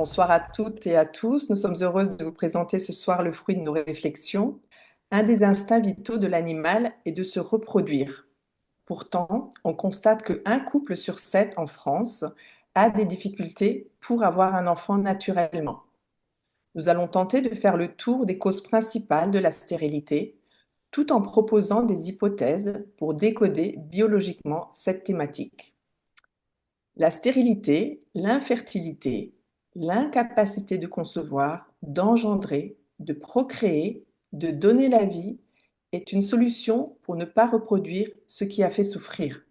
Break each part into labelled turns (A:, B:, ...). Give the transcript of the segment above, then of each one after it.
A: Bonsoir à toutes et à tous. Nous sommes heureuses de vous présenter ce soir le fruit de nos réflexions. Un des instincts vitaux de l'animal est de se reproduire. Pourtant, on constate qu'un couple sur 7 en France a des difficultés pour avoir un enfant naturellement. Nous allons tenter de faire le tour des causes principales de la stérilité, tout en proposant des hypothèses pour décoder biologiquement cette thématique. La stérilité, l'infertilité, l'incapacité de concevoir, d'engendrer, de procréer, de donner la vie est une solution pour ne pas reproduire ce qui a fait souffrir.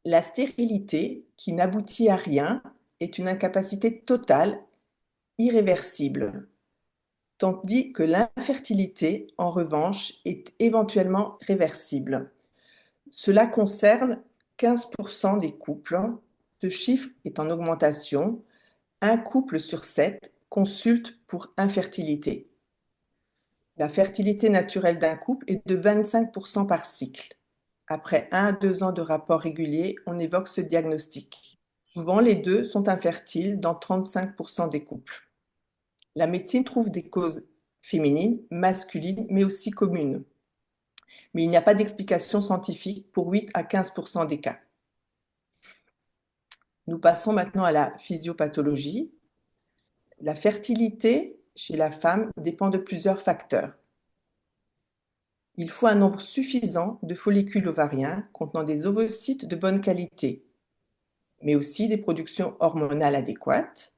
A: La stérilité, qui n'aboutit à rien, est une incapacité totale, irréversible, tandis que l'infertilité, en revanche, est éventuellement réversible. Cela concerne 15% des couples. Ce chiffre est en augmentation. Un couple sur 7 consulte pour infertilité. La fertilité naturelle d'un couple est de 25% par cycle. Après 1 à 2 ans de rapport régulier, on évoque ce diagnostic. Souvent, les deux sont infertiles dans 35% des couples. La médecine trouve des causes féminines, masculines, mais aussi communes. Mais il n'y a pas d'explication scientifique pour 8 à 15% des cas. Nous passons maintenant à la physiopathologie. La fertilité chez la femme dépend de plusieurs facteurs. Il faut un nombre suffisant de follicules ovariens contenant des ovocytes de bonne qualité, mais aussi des productions hormonales adéquates,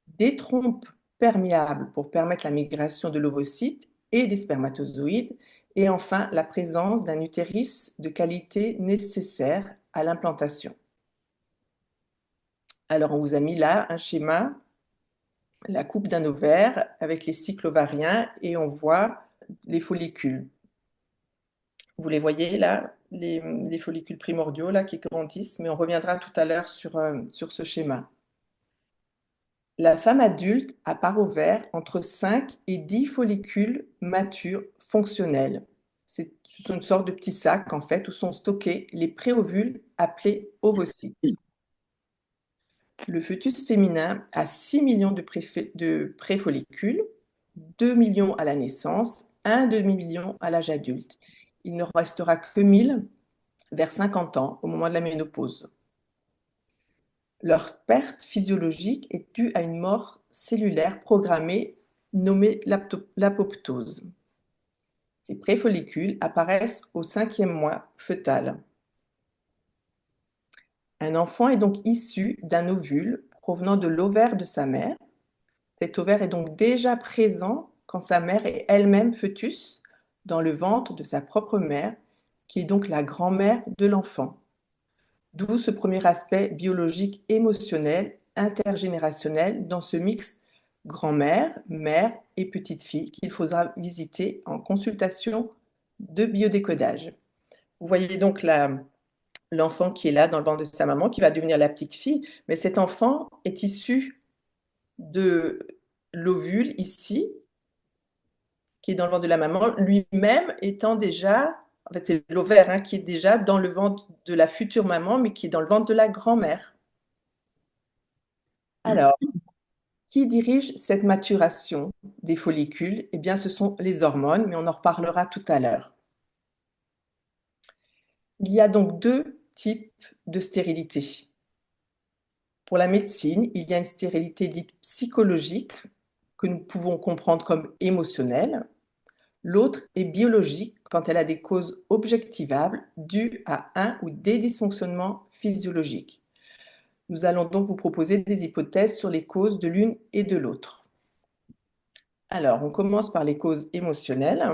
A: des trompes perméables pour permettre la migration de l'ovocyte et des spermatozoïdes, et enfin la présence d'un utérus de qualité nécessaire à l'implantation. Alors on vous a mis là un schéma, la coupe d'un ovaire avec les cycles ovariens et on voit les follicules. Vous les voyez là, les follicules primordiaux là qui grandissent, mais on reviendra tout à l'heure sur ce schéma. La femme adulte a par ovaire entre 5 et 10 follicules matures fonctionnels. Ce sont une sorte de petits sacs en fait où sont stockés les préovules appelés ovocytes. Le fœtus féminin a 6 millions de préfollicules, 2 millions à la naissance, un demi-million à l'âge adulte. Il ne restera que 1000 vers 50 ans au moment de la ménopause. Leur perte physiologique est due à une mort cellulaire programmée nommée l'apoptose. Ces préfollicules apparaissent au 5e mois fœtal. Un enfant est donc issu d'un ovule provenant de l'ovaire de sa mère. Cet ovaire est donc déjà présent quand sa mère est elle-même fœtus dans le ventre de sa propre mère, qui est donc la grand-mère de l'enfant. D'où ce premier aspect biologique, émotionnel, intergénérationnel dans ce mix grand-mère, mère et petite-fille qu'il faudra visiter en consultation de biodécodage. Vous voyez donc l'enfant qui est là dans le ventre de sa maman, qui va devenir la petite fille, mais cet enfant est issu de l'ovule ici, qui est dans le ventre de la maman, lui-même étant déjà, en fait c'est l'ovaire hein, qui est déjà dans le ventre de la future maman, mais qui est dans le ventre de la grand-mère. Alors, qui dirige cette maturation des follicules? Eh bien, ce sont les hormones, mais on en reparlera tout à l'heure. Il y a donc deux types de stérilité. Pour la médecine, il y a une stérilité dite psychologique, que nous pouvons comprendre comme émotionnelle. L'autre est biologique quand elle a des causes objectivables dues à un ou des dysfonctionnements physiologiques. Nous allons donc vous proposer des hypothèses sur les causes de l'une et de l'autre. Alors, on commence par les causes émotionnelles.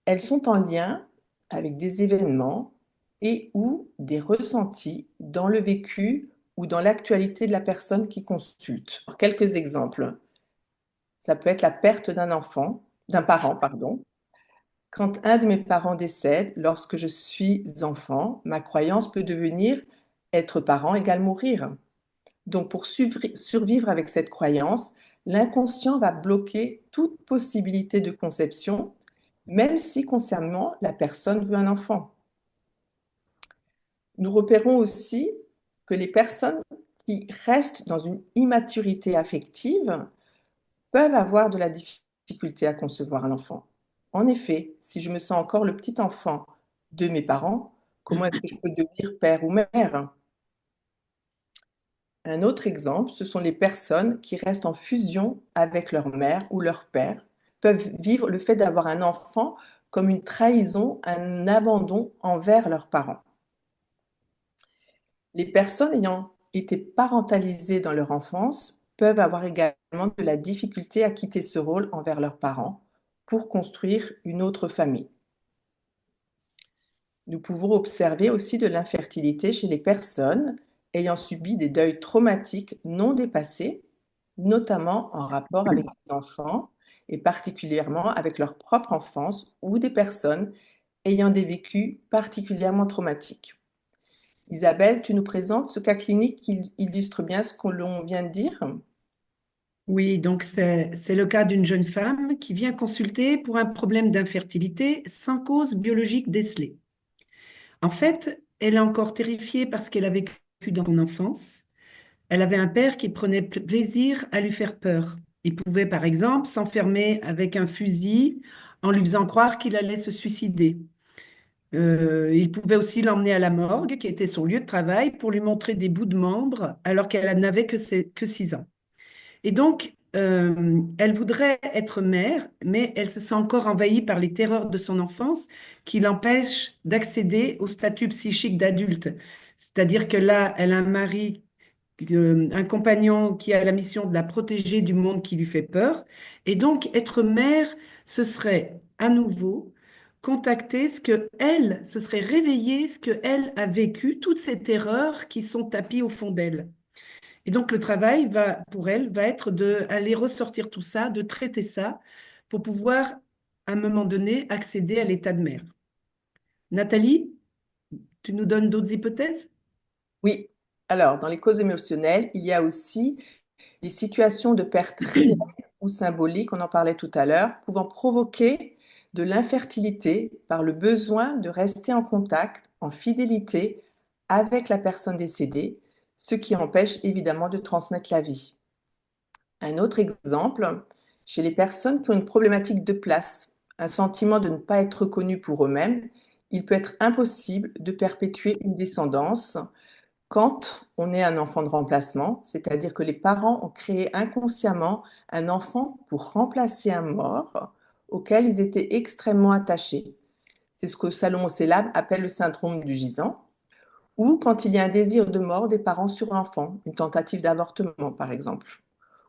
A: Elles sont en lien avec des événements et ou des ressentis dans le vécu ou dans l'actualité de la personne qui consulte. Alors, quelques exemples. Ça peut être la perte d'un parent, pardon. Quand un de mes parents décède, lorsque je suis enfant, ma croyance peut devenir être parent égale mourir. Donc, pour survivre avec cette croyance, l'inconscient va bloquer toute possibilité de conception, même si consciemment la personne veut un enfant. Nous repérons aussi que les personnes qui restent dans une immaturité affective peuvent avoir de la difficulté à concevoir un enfant. En effet, si je me sens encore le petit enfant de mes parents, comment est-ce que je peux devenir père ou mère? Un autre exemple, ce sont les personnes qui restent en fusion avec leur mère ou leur père, peuvent vivre le fait d'avoir un enfant comme une trahison, un abandon envers leurs parents. Les personnes ayant été parentalisées dans leur enfance peuvent avoir également de la difficulté à quitter ce rôle envers leurs parents pour construire une autre famille. Nous pouvons observer aussi de l'infertilité chez les personnes ayant subi des deuils traumatiques non dépassés, notamment en rapport avec les enfants et particulièrement avec leur propre enfance ou des personnes ayant des vécus particulièrement traumatiques. Isabelle, tu nous présentes ce cas clinique qui illustre bien ce que l'on vient de dire?
B: Oui, donc c'est le cas d'une jeune femme qui vient consulter pour un problème d'infertilité sans cause biologique décelée. En fait, elle est encore terrifiée parce qu'elle a vécu dans son enfance. Elle avait un père qui prenait plaisir à lui faire peur. Il pouvait, par exemple, s'enfermer avec un fusil en lui faisant croire qu'il allait se suicider. Il pouvait aussi l'emmener à la morgue, qui était son lieu de travail, pour lui montrer des bouts de membres alors qu'elle n'avait que 6 ans. Et donc, elle voudrait être mère, mais elle se sent encore envahie par les terreurs de son enfance qui l'empêchent d'accéder au statut psychique d'adulte. C'est-à-dire que là, elle a un mari, un compagnon qui a la mission de la protéger du monde qui lui fait peur. Et donc, être mère, ce serait à nouveau contacter ce que elle, se serait réveiller ce que elle a vécu, toutes ces terreurs qui sont tapies au fond d'elle. Et donc, le travail va, pour elle, va être d'aller ressortir tout ça, de traiter ça, pour pouvoir, à un moment donné, accéder à l'état de mère. Nathalie, tu nous donnes d'autres hypothèses?
A: Oui. Alors, dans les causes émotionnelles, il y a aussi les situations de perte réelle ou symbolique, on en parlait tout à l'heure, pouvant provoquer de l'infertilité par le besoin de rester en contact, en fidélité avec la personne décédée, ce qui empêche évidemment de transmettre la vie. Un autre exemple, chez les personnes qui ont une problématique de place, un sentiment de ne pas être reconnus pour eux-mêmes, il peut être impossible de perpétuer une descendance quand on est un enfant de remplacement, c'est-à-dire que les parents ont créé inconsciemment un enfant pour remplacer un mort auquel ils étaient extrêmement attachés. C'est ce que Salomon Selam appelle le syndrome du gisant, ou quand il y a un désir de mort des parents sur l'enfant, une tentative d'avortement par exemple,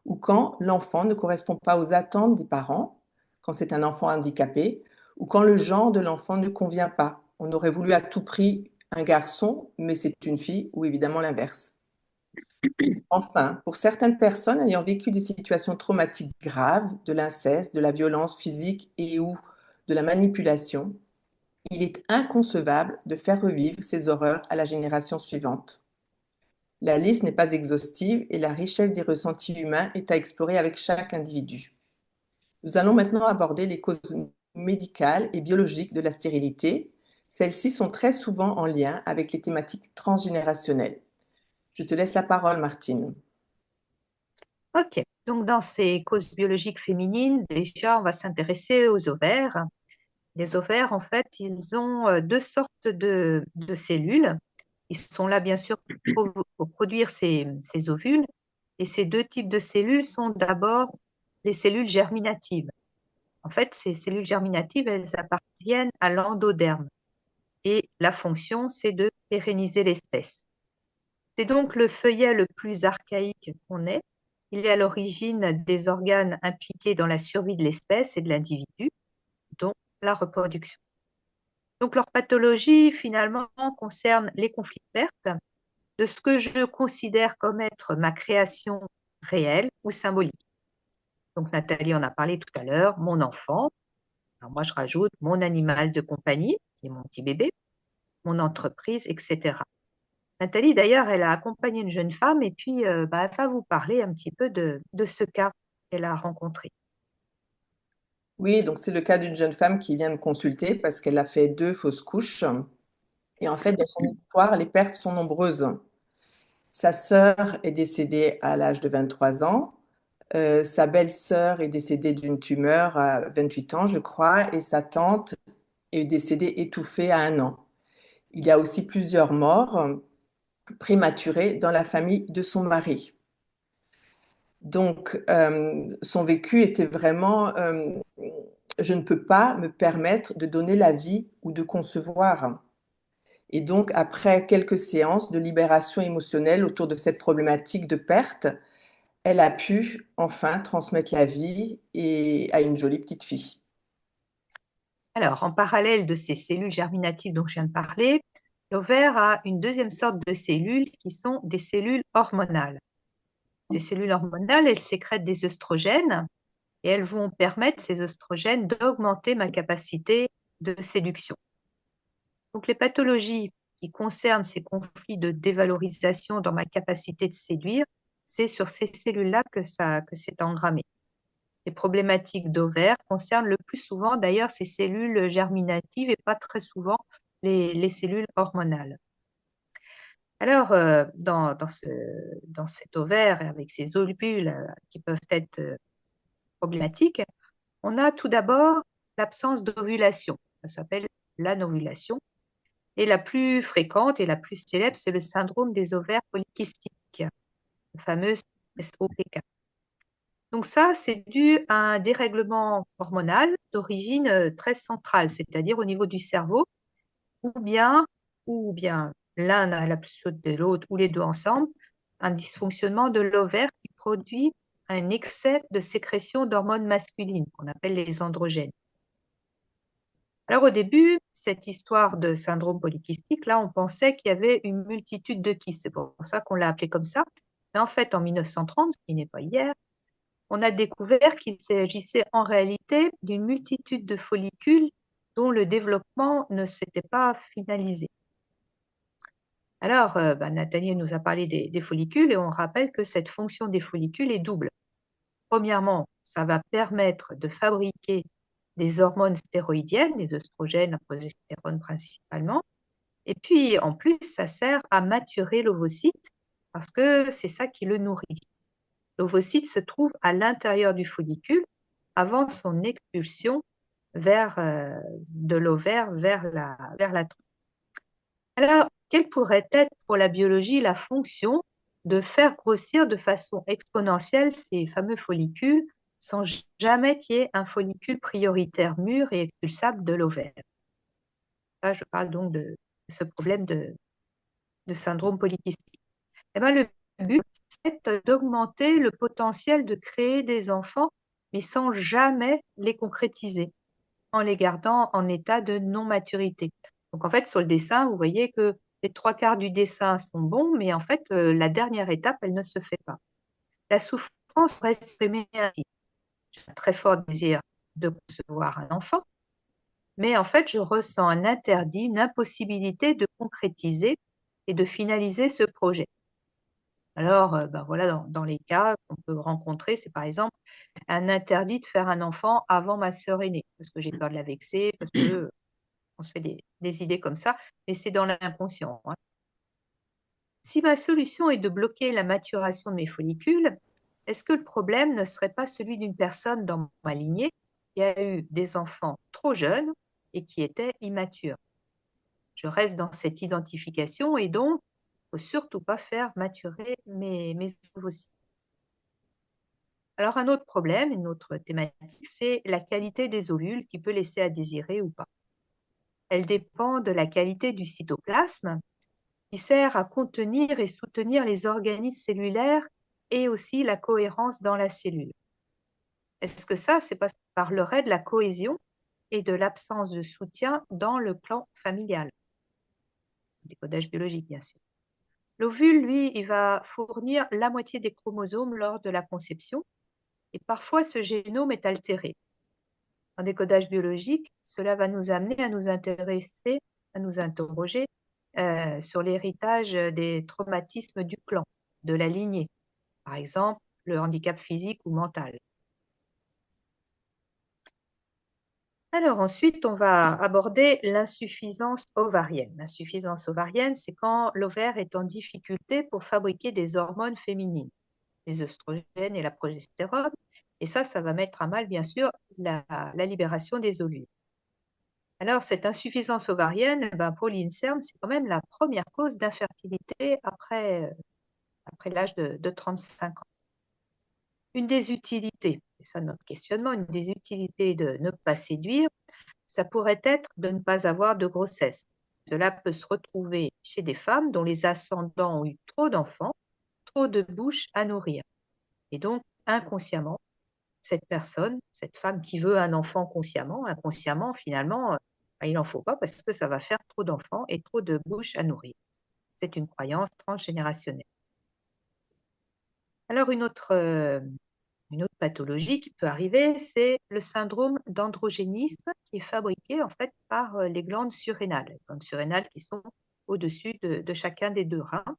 A: ou quand l'enfant ne correspond pas aux attentes des parents, quand c'est un enfant handicapé, ou quand le genre de l'enfant ne convient pas. On aurait voulu à tout prix un garçon, mais c'est une fille, ou évidemment l'inverse. Enfin, pour certaines personnes ayant vécu des situations traumatiques graves, de l'inceste, de la violence physique et ou de la manipulation, il est inconcevable de faire revivre ces horreurs à la génération suivante. La liste n'est pas exhaustive et la richesse des ressentis humains est à explorer avec chaque individu. Nous allons maintenant aborder les causes médicales et biologiques de la stérilité. Celles-ci sont très souvent en lien avec les thématiques transgénérationnelles. Je te laisse la parole, Martine.
C: Ok, donc dans ces causes biologiques féminines, déjà, on va s'intéresser aux ovaires. Les ovaires, en fait, ils ont deux sortes de cellules. Ils sont là, bien sûr, pour produire ces ovules. Et ces deux types de cellules sont d'abord les cellules germinatives. En fait, ces cellules germinatives, elles appartiennent à l'endoderme. Et la fonction, c'est de pérenniser l'espèce. C'est donc le feuillet le plus archaïque qu'on ait. Il est à l'origine des organes impliqués dans la survie de l'espèce et de l'individu, dont la reproduction. Donc leur pathologie, finalement, concerne les conflits de perte de ce que je considère comme être ma création réelle ou symbolique. Donc Nathalie en a parlé tout à l'heure, mon enfant. Alors moi, je rajoute mon animal de compagnie, qui est mon petit bébé, mon entreprise, etc. Nathalie, d'ailleurs, elle a accompagné une jeune femme et puis elle va vous parler un petit peu de ce cas qu'elle a rencontré.
A: Oui, donc c'est le cas d'une jeune femme qui vient me consulter parce qu'elle a fait 2 fausses couches. Et en fait, dans son histoire, les pertes sont nombreuses. Sa sœur est décédée à l'âge de 23 ans. Sa belle-sœur est décédée d'une tumeur à 28 ans, je crois, et sa tante est décédée étouffée à 1 an. Il y a aussi plusieurs morts prématurées dans la famille de son mari. Donc, son vécu était vraiment, je ne peux pas me permettre de donner la vie ou de concevoir. Et donc, après quelques séances de libération émotionnelle autour de cette problématique de perte, elle a pu enfin transmettre la vie et à une jolie petite fille.
C: Alors, en parallèle de ces cellules germinatives dont je viens de parler, l'ovaire a une deuxième sorte de cellules qui sont des cellules hormonales. Ces cellules hormonales, elles sécrètent des œstrogènes et elles vont permettre, ces œstrogènes, d'augmenter ma capacité de séduction. Donc, les pathologies qui concernent ces conflits de dévalorisation dans ma capacité de séduire, c'est sur ces cellules-là que c'est engrammé. Les problématiques d'ovaires concernent le plus souvent d'ailleurs ces cellules germinatives et pas très souvent les cellules hormonales. Alors, dans cet ovaire, avec ces ovules qui peuvent être problématiques, on a tout d'abord l'absence d'ovulation. Ça s'appelle l'anovulation. Et la plus fréquente et la plus célèbre, c'est le syndrome des ovaires polykystiques, le fameux SOPK. Donc ça, c'est dû à un dérèglement hormonal d'origine très centrale, c'est-à-dire au niveau du cerveau, ou bien l'un à la suite de l'autre, ou les deux ensemble, un dysfonctionnement de l'ovaire qui produit un excès de sécrétion d'hormones masculines, qu'on appelle les androgènes. Alors au début, cette histoire de syndrome polykystique, là, on pensait qu'il y avait une multitude de kystes, c'est pour ça qu'on l'a appelé comme ça. Mais en fait, en 1930, ce qui n'est pas hier, on a découvert qu'il s'agissait en réalité d'une multitude de follicules dont le développement ne s'était pas finalisé. Alors, Nathalie nous a parlé des follicules et on rappelle que cette fonction des follicules est double. Premièrement, ça va permettre de fabriquer des hormones stéroïdiennes, les œstrogènes, la progestérone principalement. Et puis, en plus, ça sert à maturer l'ovocyte parce que c'est ça qui le nourrit. L'ovocyte se trouve à l'intérieur du follicule avant son expulsion de l'ovaire vers la trompe. Alors, quelle pourrait être pour la biologie la fonction de faire grossir de façon exponentielle ces fameux follicules sans jamais qu'il y ait un follicule prioritaire mûr et expulsable de l'ovaire? Là, je parle donc de ce problème de syndrome polykystique. Eh ben, le but, c'est d'augmenter le potentiel de créer des enfants, mais sans jamais les concrétiser, en les gardant en état de non-maturité. Donc, en fait, sur le dessin, vous voyez que les 3/4 du dessin sont bons, mais en fait, la dernière étape, elle ne se fait pas. La souffrance reste exprimée ainsi. J'ai un très fort désir de concevoir un enfant, mais en fait, je ressens un interdit, une impossibilité de concrétiser et de finaliser ce projet. Alors, voilà, dans les cas qu'on peut rencontrer, c'est par exemple un interdit de faire un enfant avant ma sœur aînée, parce que j'ai peur de la vexer, parce que on se fait des idées comme ça, mais c'est dans l'inconscient, hein. Si ma solution est de bloquer la maturation de mes follicules, est-ce que le problème ne serait pas celui d'une personne dans ma lignée qui a eu des enfants trop jeunes et qui étaient immatures? Je reste dans cette identification et donc, il ne faut surtout pas faire maturer mes ovocytes. Alors, un autre problème, une autre thématique, c'est la qualité des ovules qui peut laisser à désirer ou pas. Elle dépend de la qualité du cytoplasme qui sert à contenir et soutenir les organismes cellulaires et aussi la cohérence dans la cellule. Est-ce que ça parlerait de la cohésion et de l'absence de soutien dans le clan familial? Décodage biologique, bien sûr. L'ovule, lui, il va fournir la moitié des chromosomes lors de la conception et parfois ce génome est altéré. En décodage biologique, cela va nous amener à nous intéresser, à nous interroger sur l'héritage des traumatismes du clan, de la lignée, par exemple le handicap physique ou mental. Alors ensuite, on va aborder l'insuffisance ovarienne. L'insuffisance ovarienne, c'est quand l'ovaire est en difficulté pour fabriquer des hormones féminines, les œstrogènes et la progestérone. Et ça va mettre à mal, bien sûr, la libération des ovules. Alors, cette insuffisance ovarienne, ben, pour l'INSERM, c'est quand même la première cause d'infertilité après l'âge de 35 ans. Une des utilités, c'est ça notre questionnement, une des utilités de ne pas séduire, ça pourrait être de ne pas avoir de grossesse. Cela peut se retrouver chez des femmes dont les ascendants ont eu trop d'enfants, trop de bouches à nourrir. Et donc, inconsciemment, cette personne, cette femme qui veut un enfant consciemment, inconsciemment, finalement, ben, il n'en faut pas parce que ça va faire trop d'enfants et trop de bouches à nourrir. C'est une croyance transgénérationnelle. Alors, une autre pathologie qui peut arriver, c'est le syndrome d'androgénisme qui est fabriqué en fait par les glandes surrénales. Les glandes surrénales qui sont au-dessus de chacun des deux reins.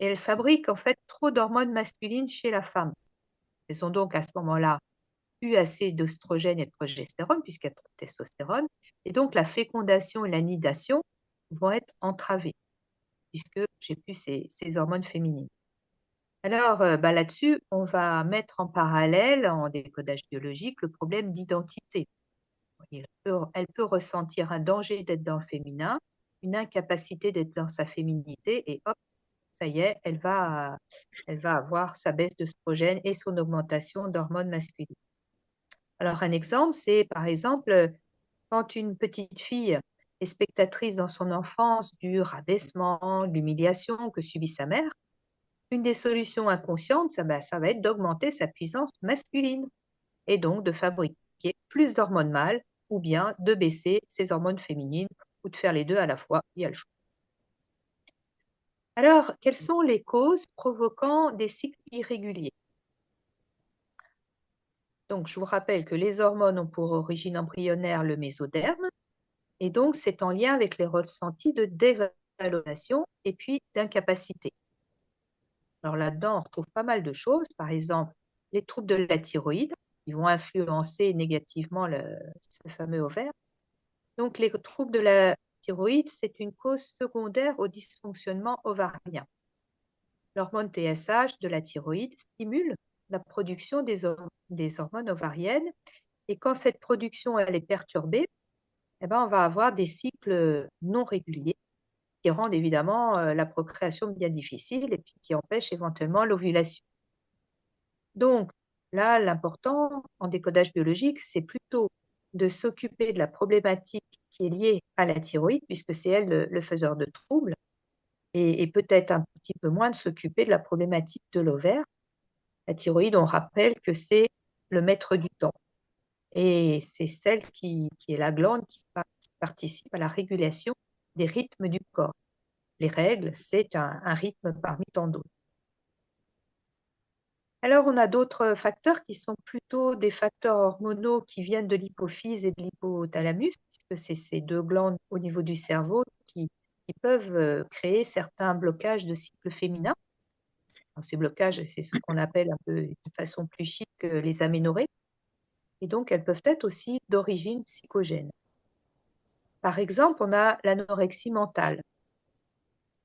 C: Et elles fabriquent en fait trop d'hormones masculines chez la femme. Elles ont donc à ce moment-là eu assez d'oestrogène et de progestérone, puisqu'il y a trop de testostérone. Et donc la fécondation et la nidation vont être entravées, puisque j'ai plus ces hormones féminines. Alors, bah, là-dessus, on va mettre en parallèle, en décodage biologique, le problème d'identité. Elle peut ressentir un danger d'être dans le féminin, une incapacité d'être dans sa féminité, et hop, ça y est, elle va avoir sa baisse d'œstrogène et son augmentation d'hormones masculines. Alors, un exemple, c'est par exemple quand une petite fille est spectatrice dans son enfance du rabaissement, de l'humiliation que subit sa mère. Une des solutions inconscientes, ça va être d'augmenter sa puissance masculine et donc de fabriquer plus d'hormones mâles ou bien de baisser ses hormones féminines ou de faire les deux à la fois. Il y a le choix. Alors, quelles sont les causes provoquant des cycles irréguliers? Donc, je vous rappelle que les hormones ont pour origine embryonnaire le mésoderme et donc c'est en lien avec les ressentis de dévalorisation et puis d'incapacité. Alors là-dedans, on retrouve pas mal de choses. Par exemple, les troubles de la thyroïde, qui vont influencer négativement ce fameux ovaire. Donc, les troubles de la thyroïde, c'est une cause secondaire au dysfonctionnement ovarien. L'hormone TSH de la thyroïde stimule la production des hormones ovariennes. Et quand cette production elle est perturbée, eh ben, on va avoir des cycles non réguliers qui rendent évidemment la procréation bien difficile et puis qui empêchent éventuellement l'ovulation. Donc là, l'important en décodage biologique, c'est plutôt de s'occuper de la problématique qui est liée à la thyroïde, puisque c'est elle le faiseur de troubles, et peut-être un petit peu moins de s'occuper de la problématique de l'ovaire. La thyroïde, on rappelle que c'est le maître du temps, et c'est celle qui est la glande qui participe à la régulation des rythmes du corps. Les règles, c'est un rythme parmi tant d'autres. Alors, on a d'autres facteurs qui sont plutôt des facteurs hormonaux qui viennent de l'hypophyse et de l'hypothalamus, puisque c'est ces deux glandes au niveau du cerveau qui peuvent créer certains blocages de cycle féminin. Alors, ces blocages, c'est ce qu'on appelle un peu de façon plus chic les aménorrhées. Et donc, elles peuvent être aussi d'origine psychogène. Par exemple, on a l'anorexie mentale,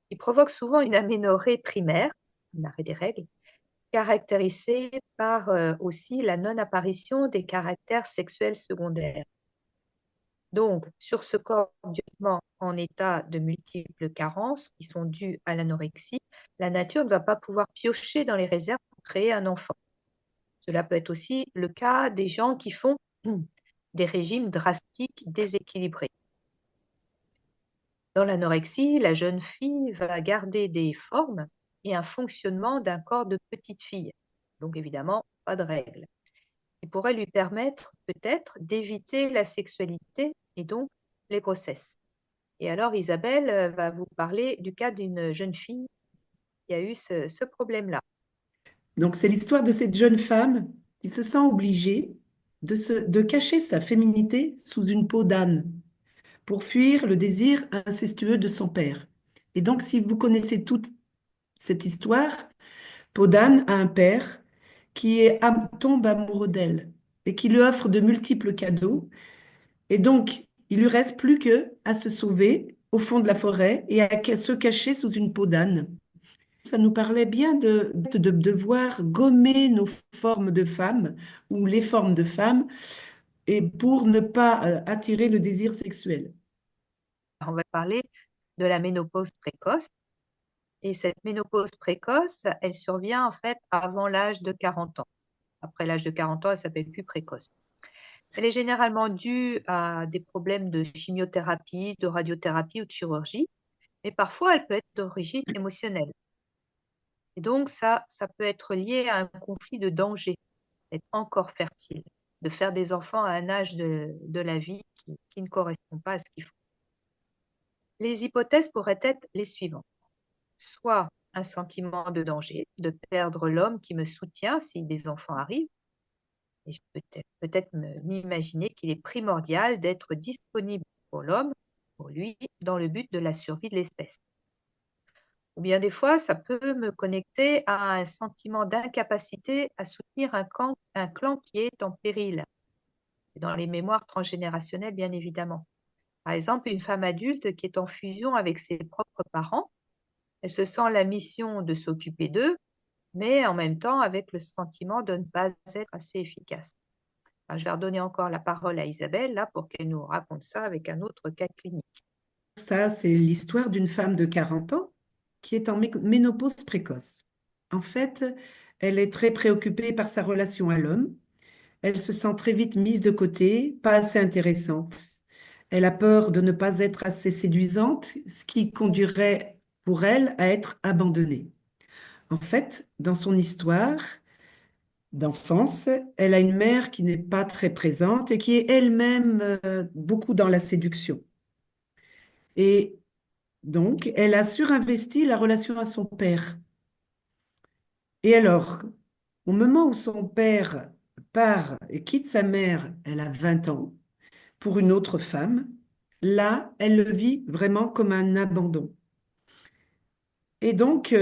C: qui provoque souvent une aménorrhée primaire, un arrêt des règles, caractérisée par aussi la non-apparition des caractères sexuels secondaires. Donc, sur ce corps durement en état de multiples carences qui sont dues à l'anorexie, la nature ne va pas pouvoir piocher dans les réserves pour créer un enfant. Cela peut être aussi le cas des gens qui font des régimes drastiques déséquilibrés. Dans l'anorexie, la jeune fille va garder des formes et un fonctionnement d'un corps de petite fille. Donc évidemment, pas de règles. Qui pourrait lui permettre peut-être d'éviter la sexualité et donc les grossesses. Et alors Isabelle va vous parler du cas d'une jeune fille qui a eu ce problème-là.
B: Donc, c'est l'histoire de cette jeune femme qui se sent obligée de cacher sa féminité sous une peau d'âne pour fuir le désir incestueux de son père. Et donc, si vous connaissez toute cette histoire, peau d'âne a un père qui tombe amoureux d'elle et qui lui offre de multiples cadeaux Et donc, il lui reste plus que à se sauver au fond de la forêt et à se cacher sous une peau d'âne. Ça nous parlait bien de devoir gommer nos formes de femmes ou les formes de femmes et pour ne pas attirer le désir sexuel.
C: On va parler de la ménopause précoce. Et cette ménopause précoce, elle survient en fait avant l'âge de 40 ans. Après l'âge de 40 ans, elle s'appelle plus précoce. Elle est généralement due à des problèmes de chimiothérapie, de radiothérapie ou de chirurgie, mais parfois elle peut être d'origine émotionnelle. Et donc ça peut être lié à un conflit de danger, d'être encore fertile, de faire des enfants à un âge de la vie qui ne correspond pas à ce qu'il faut. Les hypothèses pourraient être les suivantes. Soit un sentiment de danger, de perdre l'homme qui me soutient si des enfants arrivent. Et je peux peut-être m'imaginer qu'il est primordial d'être disponible pour l'homme, pour lui, dans le but de la survie de l'espèce. Ou bien des fois, ça peut me connecter à un sentiment d'incapacité à soutenir un clan qui est en péril. Et dans les mémoires transgénérationnelles, bien évidemment. Par exemple, une femme adulte qui est en fusion avec ses propres parents, elle se sent la mission de s'occuper d'eux, mais en même temps avec le sentiment de ne pas être assez efficace. Enfin, je vais redonner encore la parole à Isabelle là pour qu'elle nous raconte ça avec un autre cas clinique.
B: Ça, c'est l'histoire d'une femme de 40 ans qui est en ménopause précoce. En fait, elle est très préoccupée par sa relation à l'homme. Elle se sent très vite mise de côté, pas assez intéressante. Elle a peur de ne pas être assez séduisante, ce qui conduirait pour elle à être abandonnée. En fait, dans son histoire d'enfance, elle a une mère qui n'est pas très présente et qui est elle-même beaucoup dans la séduction. Et donc, elle a surinvesti la relation à son père. Et alors, au moment où son père part et quitte sa mère, elle a 20 ans, pour une autre femme, là, elle le vit vraiment comme un abandon. Et donc,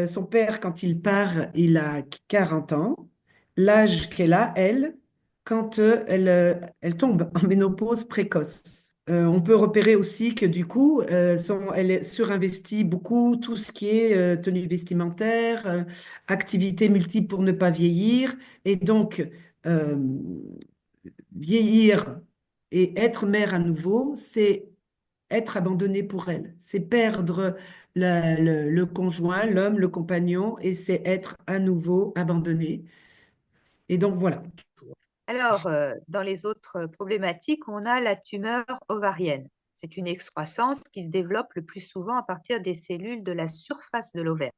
B: son père, quand il part, il a 40 ans, l'âge qu'elle a, elle, quand elle tombe en ménopause précoce. On peut repérer aussi que du coup, elle surinvestit beaucoup tout ce qui est tenue vestimentaire, activités multiples pour ne pas vieillir. Et donc, euh, vieillir et être mère à nouveau, c'est être abandonné pour elle. C'est perdre le conjoint, l'homme, le compagnon, et c'est être à nouveau abandonné. Et donc voilà.
C: Alors, dans les autres problématiques, on a la tumeur ovarienne. C'est une excroissance qui se développe le plus souvent à partir des cellules de la surface de l'ovaire,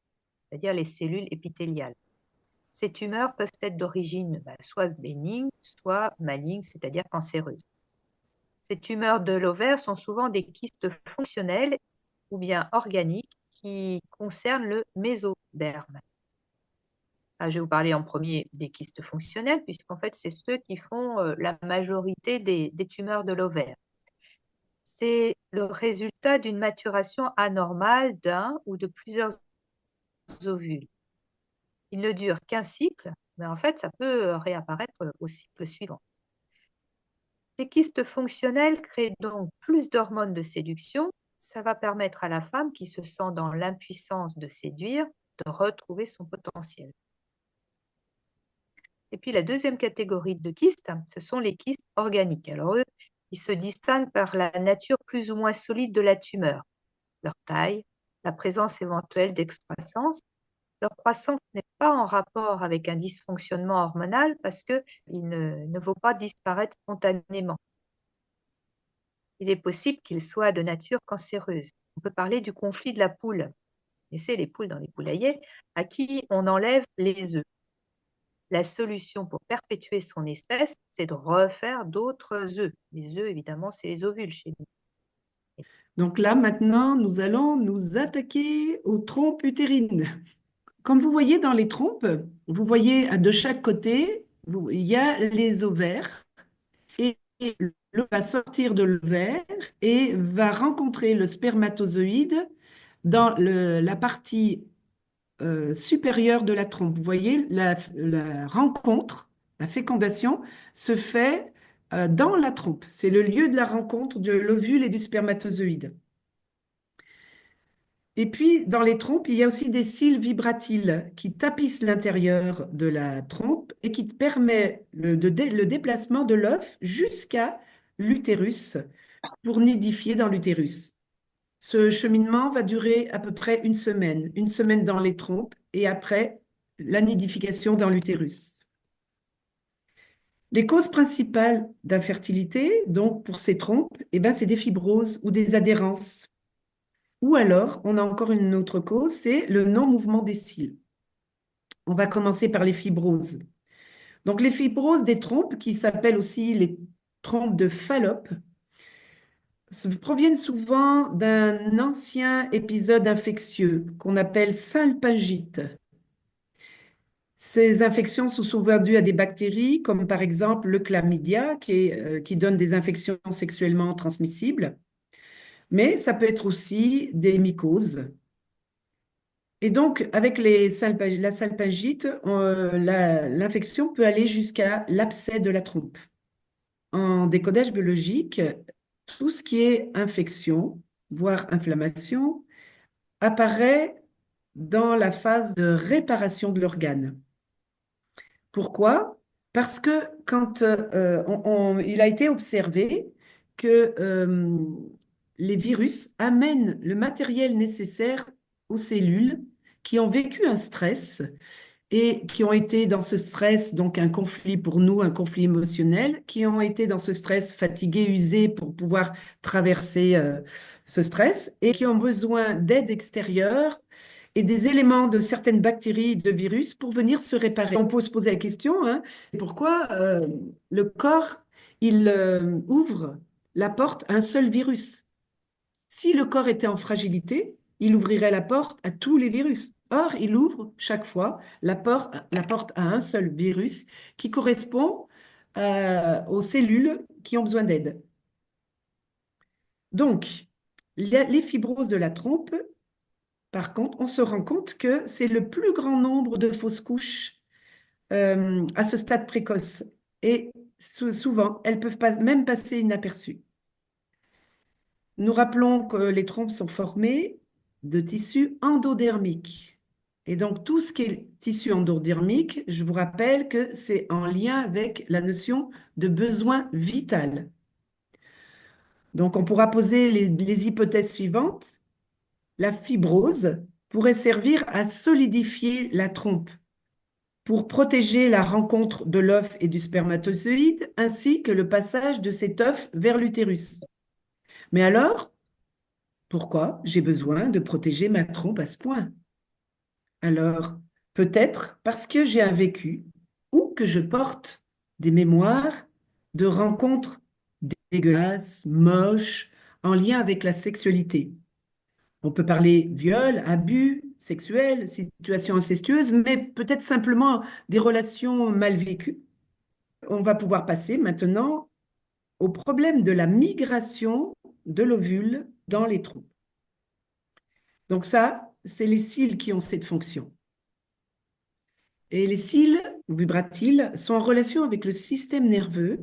C: c'est-à-dire les cellules épithéliales. Ces tumeurs peuvent être d'origine soit bénigne, soit maligne, c'est-à-dire cancéreuse. Ces tumeurs de l'ovaire sont souvent des kystes fonctionnels ou bien organiques qui concernent le mésoderme. Je vais vous parler en premier des kystes fonctionnels, puisqu'en fait, c'est ceux qui font la majorité des tumeurs de l'ovaire. C'est le résultat d'une maturation anormale d'un ou de plusieurs ovules. Il ne dure qu'un cycle, mais en fait, ça peut réapparaître au cycle suivant. Ces kystes fonctionnels créent donc plus d'hormones de séduction. Ça va permettre à la femme qui se sent dans l'impuissance de séduire de retrouver son potentiel. Et puis la deuxième catégorie de kystes, ce sont les kystes organiques. Alors eux, ils se distinguent par la nature plus ou moins solide de la tumeur, leur taille, la présence éventuelle d'excroissance. Leur croissance n'est pas en rapport avec un dysfonctionnement hormonal parce qu'ils ne vont pas disparaître spontanément. Il est possible qu'ils soient de nature cancéreuse. On peut parler du conflit de la poule. Vous savez, les poules dans les poulaillers, à qui on enlève les œufs. La solution pour perpétuer son espèce, c'est de refaire d'autres œufs. Les œufs, évidemment, c'est les ovules chez nous.
B: Donc là, maintenant, nous allons nous attaquer aux trompes utérines. Comme vous voyez dans les trompes, vous voyez de chaque côté, il y a les ovaires et l'eau va sortir de l'ovaire et va rencontrer le spermatozoïde dans la partie supérieure de la trompe. Vous voyez, la rencontre, la fécondation se fait dans la trompe. C'est le lieu de la rencontre de l'ovule et du spermatozoïde. Et puis, dans les trompes, il y a aussi des cils vibratiles qui tapissent l'intérieur de la trompe et qui permettent le déplacement de l'œuf jusqu'à l'utérus pour nidifier dans l'utérus. Ce cheminement va durer à peu près une semaine dans les trompes et après la nidification dans l'utérus. Les causes principales d'infertilité, donc pour ces trompes, eh ben, c'est des fibroses ou des adhérences. Ou alors, on a encore une autre cause, c'est le non-mouvement des cils. On va commencer par les fibroses. Donc, les fibroses des trompes, qui s'appellent aussi les trompes de Fallope, proviennent souvent d'un ancien épisode infectieux qu'on appelle salpingite. Ces infections sont souvent dues à des bactéries, comme par exemple le chlamydia, qui donne des infections sexuellement transmissibles, mais ça peut être aussi des mycoses. Et donc, avec la salpingite, l'infection peut aller jusqu'à l'abcès de la trompe. En décodage biologique, tout ce qui est infection, voire inflammation, apparaît dans la phase de réparation de l'organe. Pourquoi? Parce que quand il a été observé que les virus amènent le matériel nécessaire aux cellules qui ont vécu un stress et qui ont été dans ce stress, donc un conflit pour nous, un conflit émotionnel, qui ont été dans ce stress fatigués, usés pour pouvoir traverser ce stress et qui ont besoin d'aide extérieure et des éléments de certaines bactéries, de virus pour venir se réparer. On peut se poser la question, hein, pourquoi le corps, il ouvre la porte à un seul virus? Si le corps était en fragilité, il ouvrirait la porte à tous les virus. Or, il ouvre chaque fois la porte à un seul virus qui correspond aux cellules qui ont besoin d'aide. Donc, les fibroses de la trompe, par contre, on se rend compte que c'est le plus grand nombre de fausses couches à ce stade précoce. Et souvent, elles peuvent même passer inaperçues. Nous rappelons que les trompes sont formées de tissus endodermiques. Et donc, tout ce qui est tissu endodermique, je vous rappelle que c'est en lien avec la notion de besoin vital. Donc, on pourra poser les hypothèses suivantes. La fibrose pourrait servir à solidifier la trompe pour protéger la rencontre de l'œuf et du spermatozoïde, ainsi que le passage de cet œuf vers l'utérus. Mais alors, pourquoi j'ai besoin de protéger ma trompe à ce point? Alors, peut-être parce que j'ai un vécu ou que je porte des mémoires de rencontres dégueulasses, moches, en lien avec la sexualité. On peut parler viol, abus sexuels, situations incestueuses, mais peut-être simplement des relations mal vécues. On va pouvoir passer maintenant au problème de la migration de l'ovule dans les trompes. Donc ça, c'est les cils qui ont cette fonction. Et les cils vibratiles sont en relation avec le système nerveux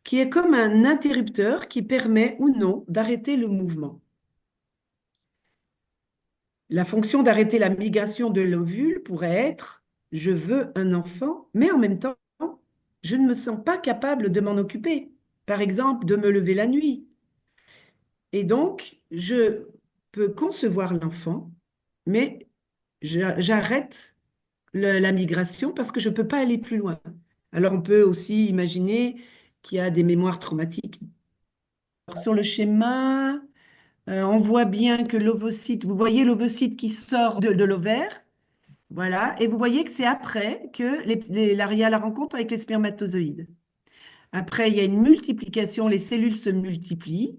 B: qui est comme un interrupteur qui permet ou non d'arrêter le mouvement. La fonction d'arrêter la migration de l'ovule pourrait être « je veux un enfant », mais en même temps, je ne me sens pas capable de m'en occuper. Par exemple, de me lever la nuit. Et donc, je peux concevoir l'enfant, mais j'arrête la migration parce que je ne peux pas aller plus loin. Alors, on peut aussi imaginer qu'il y a des mémoires traumatiques. Alors, sur le schéma, on voit bien que l'ovocyte, vous voyez l'ovocyte qui sort de l'ovaire, voilà, et vous voyez que c'est après que il y a la rencontre avec les spermatozoïdes. Après, il y a une multiplication, les cellules se multiplient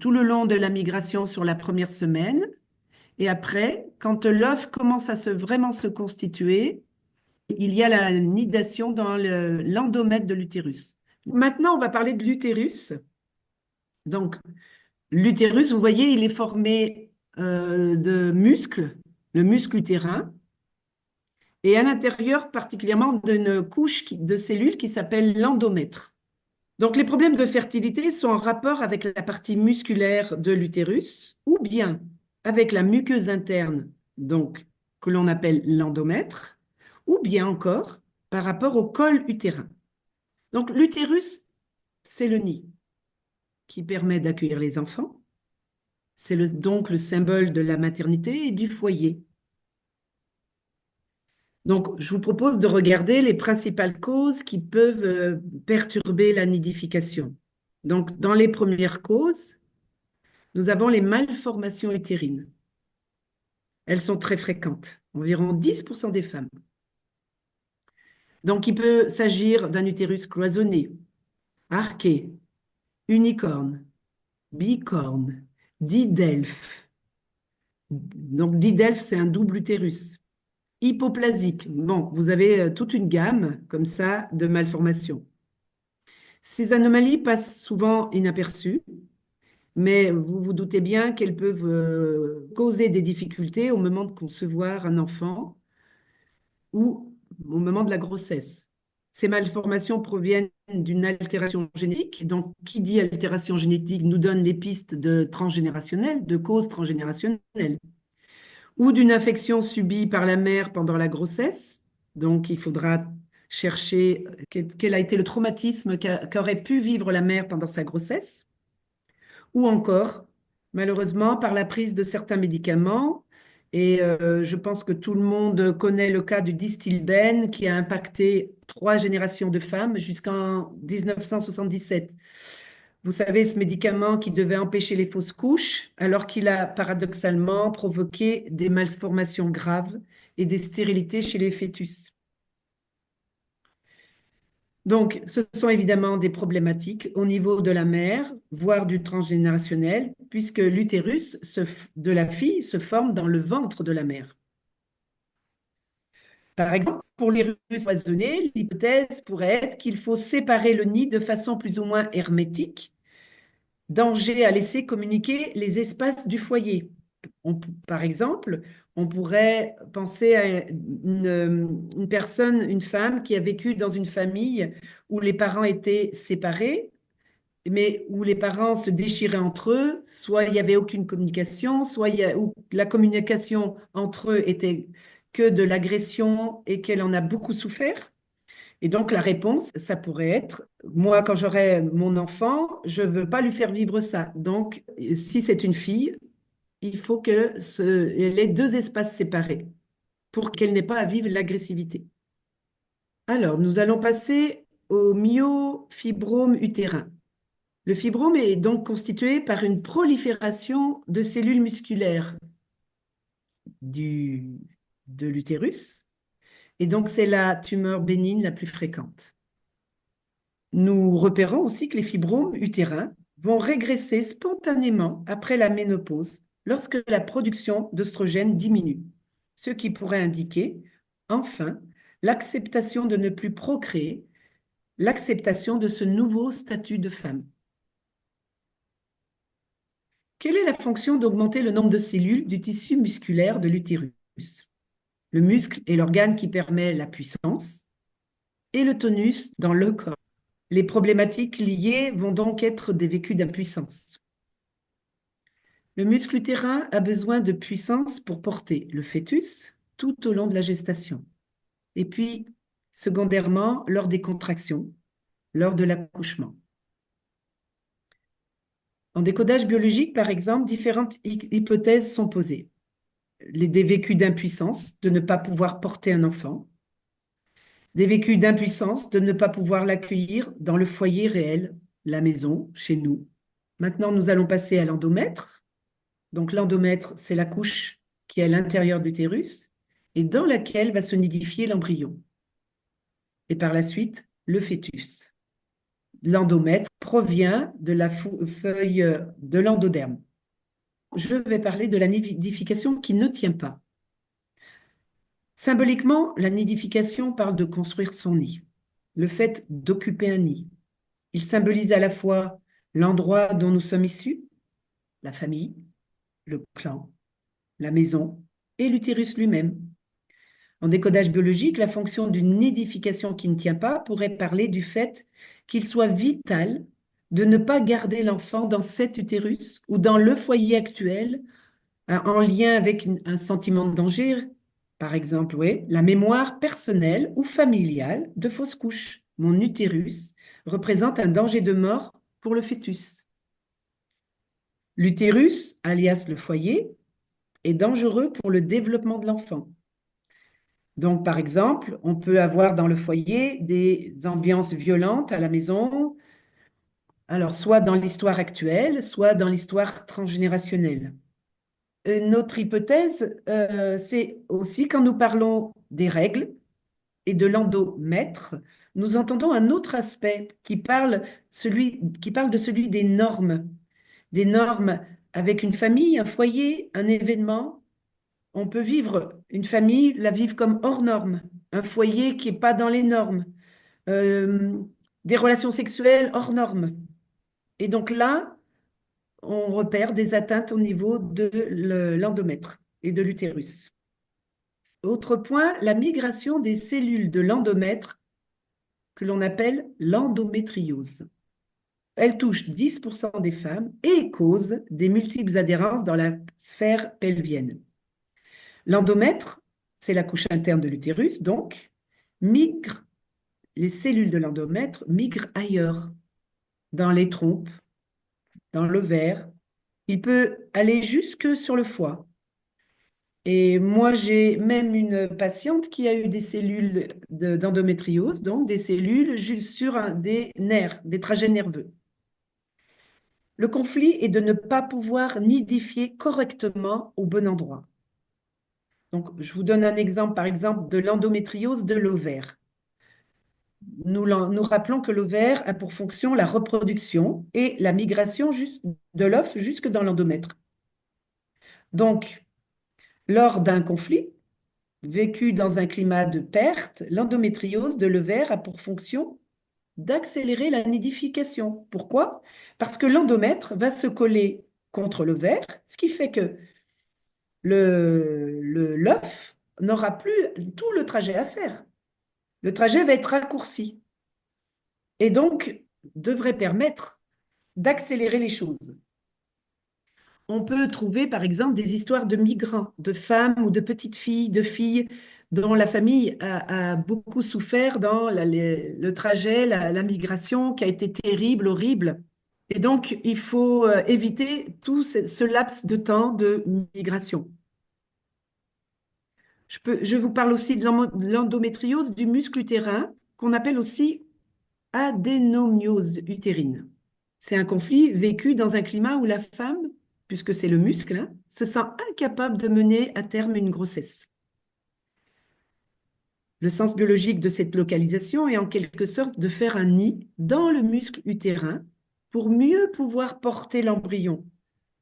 B: tout le long de la migration sur la première semaine. Et après, quand l'œuf commence à vraiment se constituer, il y a la nidation dans l'endomètre de l'utérus. Maintenant, on va parler de l'utérus. Donc, l'utérus, vous voyez, il est formé de muscles, le muscle utérin, et à l'intérieur particulièrement d'une couche de cellules qui s'appelle l'endomètre. Donc, les problèmes de fertilité sont en rapport avec la partie musculaire de l'utérus ou bien avec la muqueuse interne, donc que l'on appelle l'endomètre, ou bien encore par rapport au col utérin. Donc, l'utérus, c'est le nid qui permet d'accueillir les enfants. C'est donc le symbole de la maternité et du foyer. Donc, je vous propose de regarder les principales causes qui peuvent perturber la nidification. Donc, dans les premières causes, nous avons les malformations utérines. Elles sont très fréquentes, environ 10% des femmes. Donc, il peut s'agir d'un utérus cloisonné, arqué, unicorne, bicorne, didelphe. Donc, didelphe, c'est un double utérus. Hypoplasique. Bon, vous avez toute une gamme comme ça de malformations. Ces anomalies passent souvent inaperçues, mais vous vous doutez bien qu'elles peuvent causer des difficultés au moment de concevoir un enfant ou au moment de la grossesse. Ces malformations proviennent d'une altération génétique. Donc, qui dit altération génétique nous donne les pistes de transgénérationnelles, de causes transgénérationnelles, ou d'une infection subie par la mère pendant la grossesse. Donc, il faudra chercher quel a été le traumatisme qu'aurait pu vivre la mère pendant sa grossesse, ou encore, malheureusement, par la prise de certains médicaments. Et je pense que tout le monde connaît le cas du Distilbène qui a impacté 3 générations de femmes jusqu'en 1977. Vous savez, ce médicament qui devait empêcher les fausses couches, alors qu'il a paradoxalement provoqué des malformations graves et des stérilités chez les fœtus. Donc, ce sont évidemment des problématiques au niveau de la mère, voire du transgénérationnel, puisque l'utérus de la fille se forme dans le ventre de la mère. Par exemple, pour les l'utérus cloisonné, l'hypothèse pourrait être qu'il faut séparer le nid de façon plus ou moins hermétique. Danger à laisser communiquer les espaces du foyer. Par exemple, on pourrait penser à une personne, une femme qui a vécu dans une famille où les parents étaient séparés, mais où les parents se déchiraient entre eux, soit il n'y avait aucune communication, soit où la communication entre eux était que de l'agression et qu'elle en a beaucoup souffert. Et donc, la réponse, ça pourrait être, moi, quand j'aurai mon enfant, je ne veux pas lui faire vivre ça. Donc, si c'est une fille, il faut qu'elle ait 2 espaces séparés pour qu'elle n'ait pas à vivre l'agressivité. Alors, nous allons passer au myofibrome utérin. Le fibrome est donc constitué par une prolifération de cellules musculaires de l'utérus. Et donc, c'est la tumeur bénigne la plus fréquente. Nous repérons aussi que les fibromes utérins vont régresser spontanément après la ménopause lorsque la production d'œstrogènes diminue, ce qui pourrait indiquer, enfin, l'acceptation de ne plus procréer, l'acceptation de ce nouveau statut de femme. Quelle est la fonction d'augmenter le nombre de cellules du tissu musculaire de l'utérus? Le muscle est l'organe qui permet la puissance et le tonus dans le corps. Les problématiques liées vont donc être des vécus d'impuissance. Le muscle utérin a besoin de puissance pour porter le fœtus tout au long de la gestation. Et puis, secondairement, lors des contractions, lors de l'accouchement. En décodage biologique, par exemple, différentes hypothèses sont posées. Des vécus d'impuissance, de ne pas pouvoir porter un enfant, des vécus d'impuissance, de ne pas pouvoir l'accueillir dans le foyer réel, la maison, chez nous. Maintenant, nous allons passer à l'endomètre. Donc, l'endomètre, c'est la couche qui est à l'intérieur de l'utérus et dans laquelle va se nidifier l'embryon. Et par la suite, le fœtus. L'endomètre provient de la feuille de l'endoderme. Je vais parler de la nidification qui ne tient pas. Symboliquement, la nidification parle de construire son nid, le fait d'occuper un nid. Il symbolise à la fois l'endroit dont nous sommes issus, la famille, le clan, la maison et l'utérus lui-même. En décodage biologique, la fonction d'une nidification qui ne tient pas pourrait parler du fait qu'il soit vital de ne pas garder l'enfant dans cet utérus ou dans le foyer actuel en lien avec un sentiment de danger, par exemple, oui, la mémoire personnelle ou familiale de fausse couche. Mon utérus représente un danger de mort pour le fœtus. L'utérus, alias le foyer, est dangereux pour le développement de l'enfant. Donc, par exemple, on peut avoir dans le foyer des ambiances violentes à la maison, alors soit dans l'histoire actuelle, soit dans l'histoire transgénérationnelle. Une autre hypothèse, c'est aussi quand nous parlons des règles et de l'endomètre, nous entendons un autre aspect qui parle de celui des normes avec une famille, un foyer, un événement. On peut vivre une famille, la vivre comme hors norme, un foyer qui n'est pas dans les normes, euh, des relations sexuelles hors normes. Et donc là, on repère des atteintes au niveau de l'endomètre et de l'utérus. Autre point, la migration des cellules de l'endomètre que l'on appelle l'endométriose. Elle touche 10% des femmes et cause des multiples adhérences dans la sphère pelvienne. L'endomètre, c'est la couche interne de l'utérus, donc, les cellules de l'endomètre migrent ailleurs, dans les trompes, dans l'ovaire. Il peut aller jusque sur le foie. Et moi, j'ai même une patiente qui a eu des cellules d'endométriose, donc des cellules sur des nerfs, des trajets nerveux. Le conflit est de ne pas pouvoir nidifier correctement au bon endroit. Donc, je vous donne un exemple, par exemple, de l'endométriose de l'ovaire. Nous rappelons que l'ovaire a pour fonction la reproduction et la migration de l'œuf jusque dans l'endomètre. Donc, lors d'un conflit vécu dans un climat de perte, l'endométriose de l'ovaire a pour fonction d'accélérer la nidification. Pourquoi? Parce que l'endomètre va se coller contre l'ovaire, ce qui fait que l'œuf n'aura plus tout le trajet à faire. Le trajet va être raccourci et donc devrait permettre d'accélérer les choses. On peut trouver par exemple des histoires de migrants, de femmes ou de petites filles, de filles dont la famille a beaucoup souffert dans le trajet, la migration qui a été terrible, horrible. Et donc, il faut éviter tout ce laps de temps de migration. Je vous parle aussi de l'endométriose du muscle utérin, qu'on appelle aussi adénomiose utérine. C'est un conflit vécu dans un climat où la femme, puisque c'est le muscle, hein, se sent incapable de mener à terme une grossesse. Le sens biologique de cette localisation est en quelque sorte de faire un nid dans le muscle utérin pour mieux pouvoir porter l'embryon,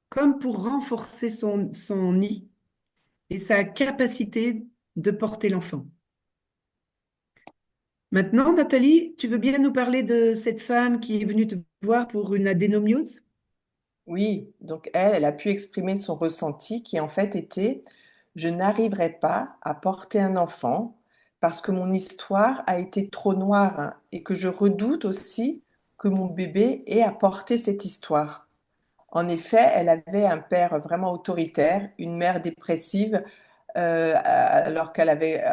B: comme pour renforcer son nid et sa capacité de porter l'enfant. Maintenant, Nathalie, tu veux bien nous parler de cette femme qui est venue te voir pour une adénomiose?
A: Oui, donc elle a pu exprimer son ressenti qui en fait était: je n'arriverai pas à porter un enfant parce que mon histoire a été trop noire, hein, et que je redoute aussi que mon bébé ait à porter cette histoire. En effet, elle avait un père vraiment autoritaire, une mère dépressive, alors qu'elle avait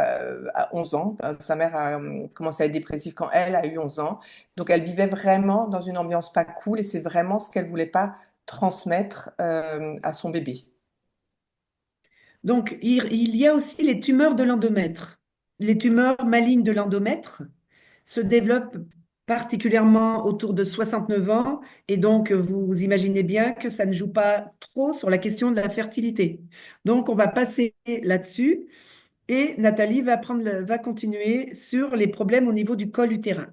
A: 11 ans. Sa mère a commencé à être dépressive quand elle a eu 11 ans. Donc elle vivait vraiment dans une ambiance pas cool et c'est vraiment ce qu'elle voulait pas transmettre à son bébé.
B: Donc, il y a aussi les tumeurs de l'endomètre. Les tumeurs malignes de l'endomètre se développent particulièrement autour de 69 ans et donc vous imaginez bien que ça ne joue pas trop sur la question de la fertilité. Donc, on va passer là-dessus et Nathalie va continuer sur les problèmes au niveau du col utérin.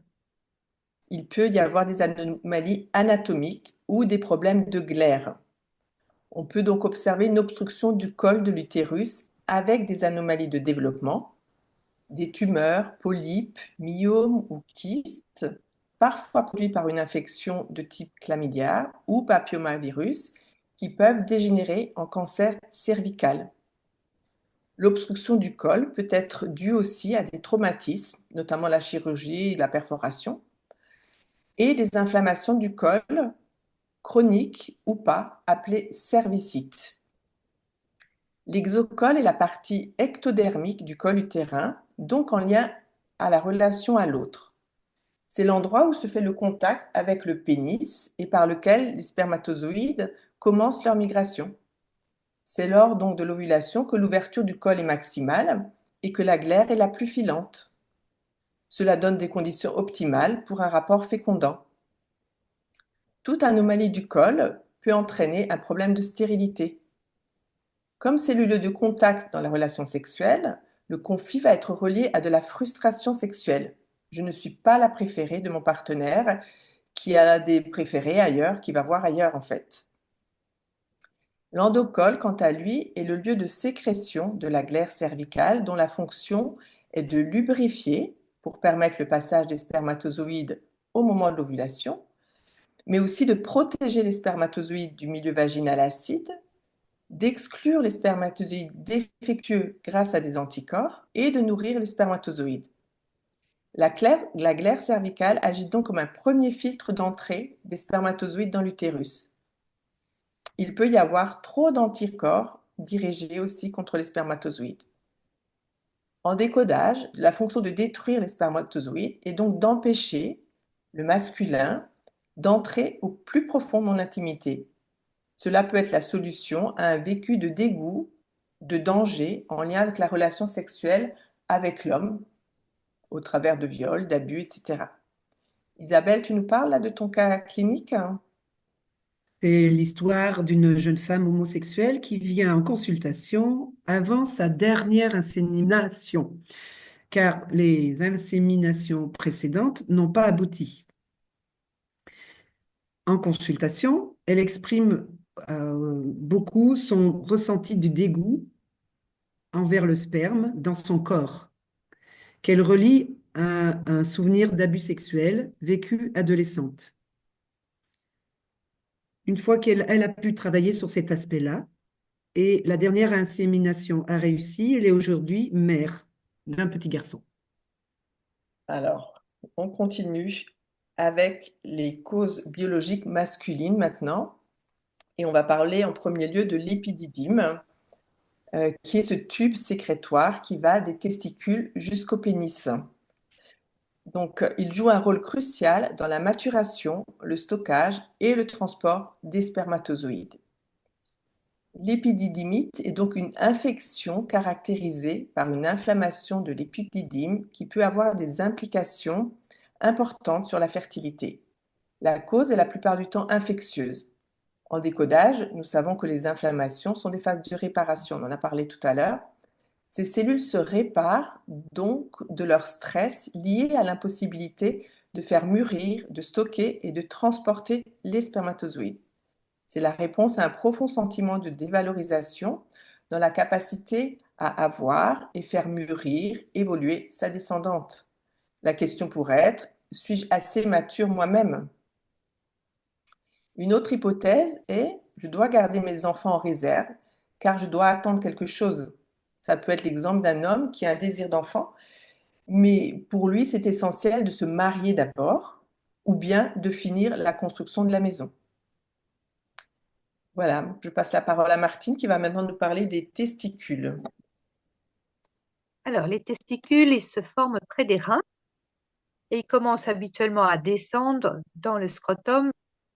A: Il peut y avoir des anomalies anatomiques ou des problèmes de glaire. On peut donc observer une obstruction du col de l'utérus avec des anomalies de développement, des tumeurs, polypes, myomes ou kystes, parfois produits par une infection de type chlamydia ou papillomavirus, qui peuvent dégénérer en cancer cervical. L'obstruction du col peut être due aussi à des traumatismes, notamment la chirurgie et la perforation. et des inflammations du col, chroniques ou pas, appelées cervicites. L'exocole est la partie ectodermique du col utérin, donc en lien à la relation à l'autre. C'est l'endroit où se fait le contact avec le pénis et par lequel les spermatozoïdes commencent leur migration. C'est lors donc de l'ovulation que l'ouverture du col est maximale et que la glaire est la plus filante. Cela donne des conditions optimales pour un rapport fécondant. Toute anomalie du col peut entraîner un problème de stérilité. Comme c'est le lieu de contact dans la relation sexuelle, le conflit va être relié à de la frustration sexuelle. Je ne suis pas la préférée de mon partenaire qui a des préférés ailleurs, qui va voir ailleurs en fait. L'endocole, quant à lui, est le lieu de sécrétion de la glaire cervicale dont la fonction est de lubrifier pour permettre le passage des spermatozoïdes au moment de l'ovulation, mais aussi de protéger les spermatozoïdes du milieu vaginal acide, d'exclure les spermatozoïdes défectueux grâce à des anticorps et de nourrir les spermatozoïdes. La glaire cervicale agit donc comme un premier filtre d'entrée des spermatozoïdes dans l'utérus. Il peut y avoir trop d'anticorps dirigés aussi contre les spermatozoïdes. En décodage, la fonction de détruire les spermatozoïdes est donc d'empêcher le masculin d'entrer au plus profond de mon intimité. Cela peut être la solution à un vécu de dégoût, de danger en lien avec la relation sexuelle avec l'homme, au travers de viols, d'abus, etc. Isabelle, tu nous parles là de ton cas clinique?
B: C'est l'histoire d'une jeune femme homosexuelle qui vient en consultation avant sa dernière insémination, car les inséminations précédentes n'ont pas abouti. En consultation, elle exprime beaucoup son ressenti du dégoût envers le sperme dans son corps, qu'elle relie à un souvenir d'abus sexuel vécu adolescente. Une fois qu'elle a pu travailler sur cet aspect-là, et la dernière insémination a réussi, elle est aujourd'hui mère d'un petit garçon.
A: Alors, on continue avec les causes biologiques masculines maintenant. Et on va parler en premier lieu de l'épididyme, qui est ce tube sécrétoire qui va des testicules jusqu'au pénis. Donc, il joue un rôle crucial dans la maturation, le stockage et le transport des spermatozoïdes. L'épididymite est donc une infection caractérisée par une inflammation de l'épididyme qui peut avoir des implications importantes sur la fertilité. La cause est la plupart du temps infectieuse. En décodage, nous savons que les inflammations sont des phases de réparation, on en a parlé tout à l'heure. Ces cellules se réparent donc de leur stress lié à l'impossibilité de faire mûrir, de stocker et de transporter les spermatozoïdes. C'est la réponse à un profond sentiment de dévalorisation dans la capacité à avoir et faire mûrir, évoluer sa descendante. La question pourrait être, suis-je assez mature moi-même? Une autre hypothèse est, je dois garder mes enfants en réserve car je dois attendre quelque chose. Ça peut être l'exemple d'un homme qui a un désir d'enfant, mais pour lui, c'est essentiel de se marier d'abord ou bien de finir la construction de la maison. Voilà, je passe la parole à Martine qui va maintenant nous parler des testicules.
C: Alors, les testicules, ils se forment près des reins et ils commencent habituellement à descendre dans le scrotum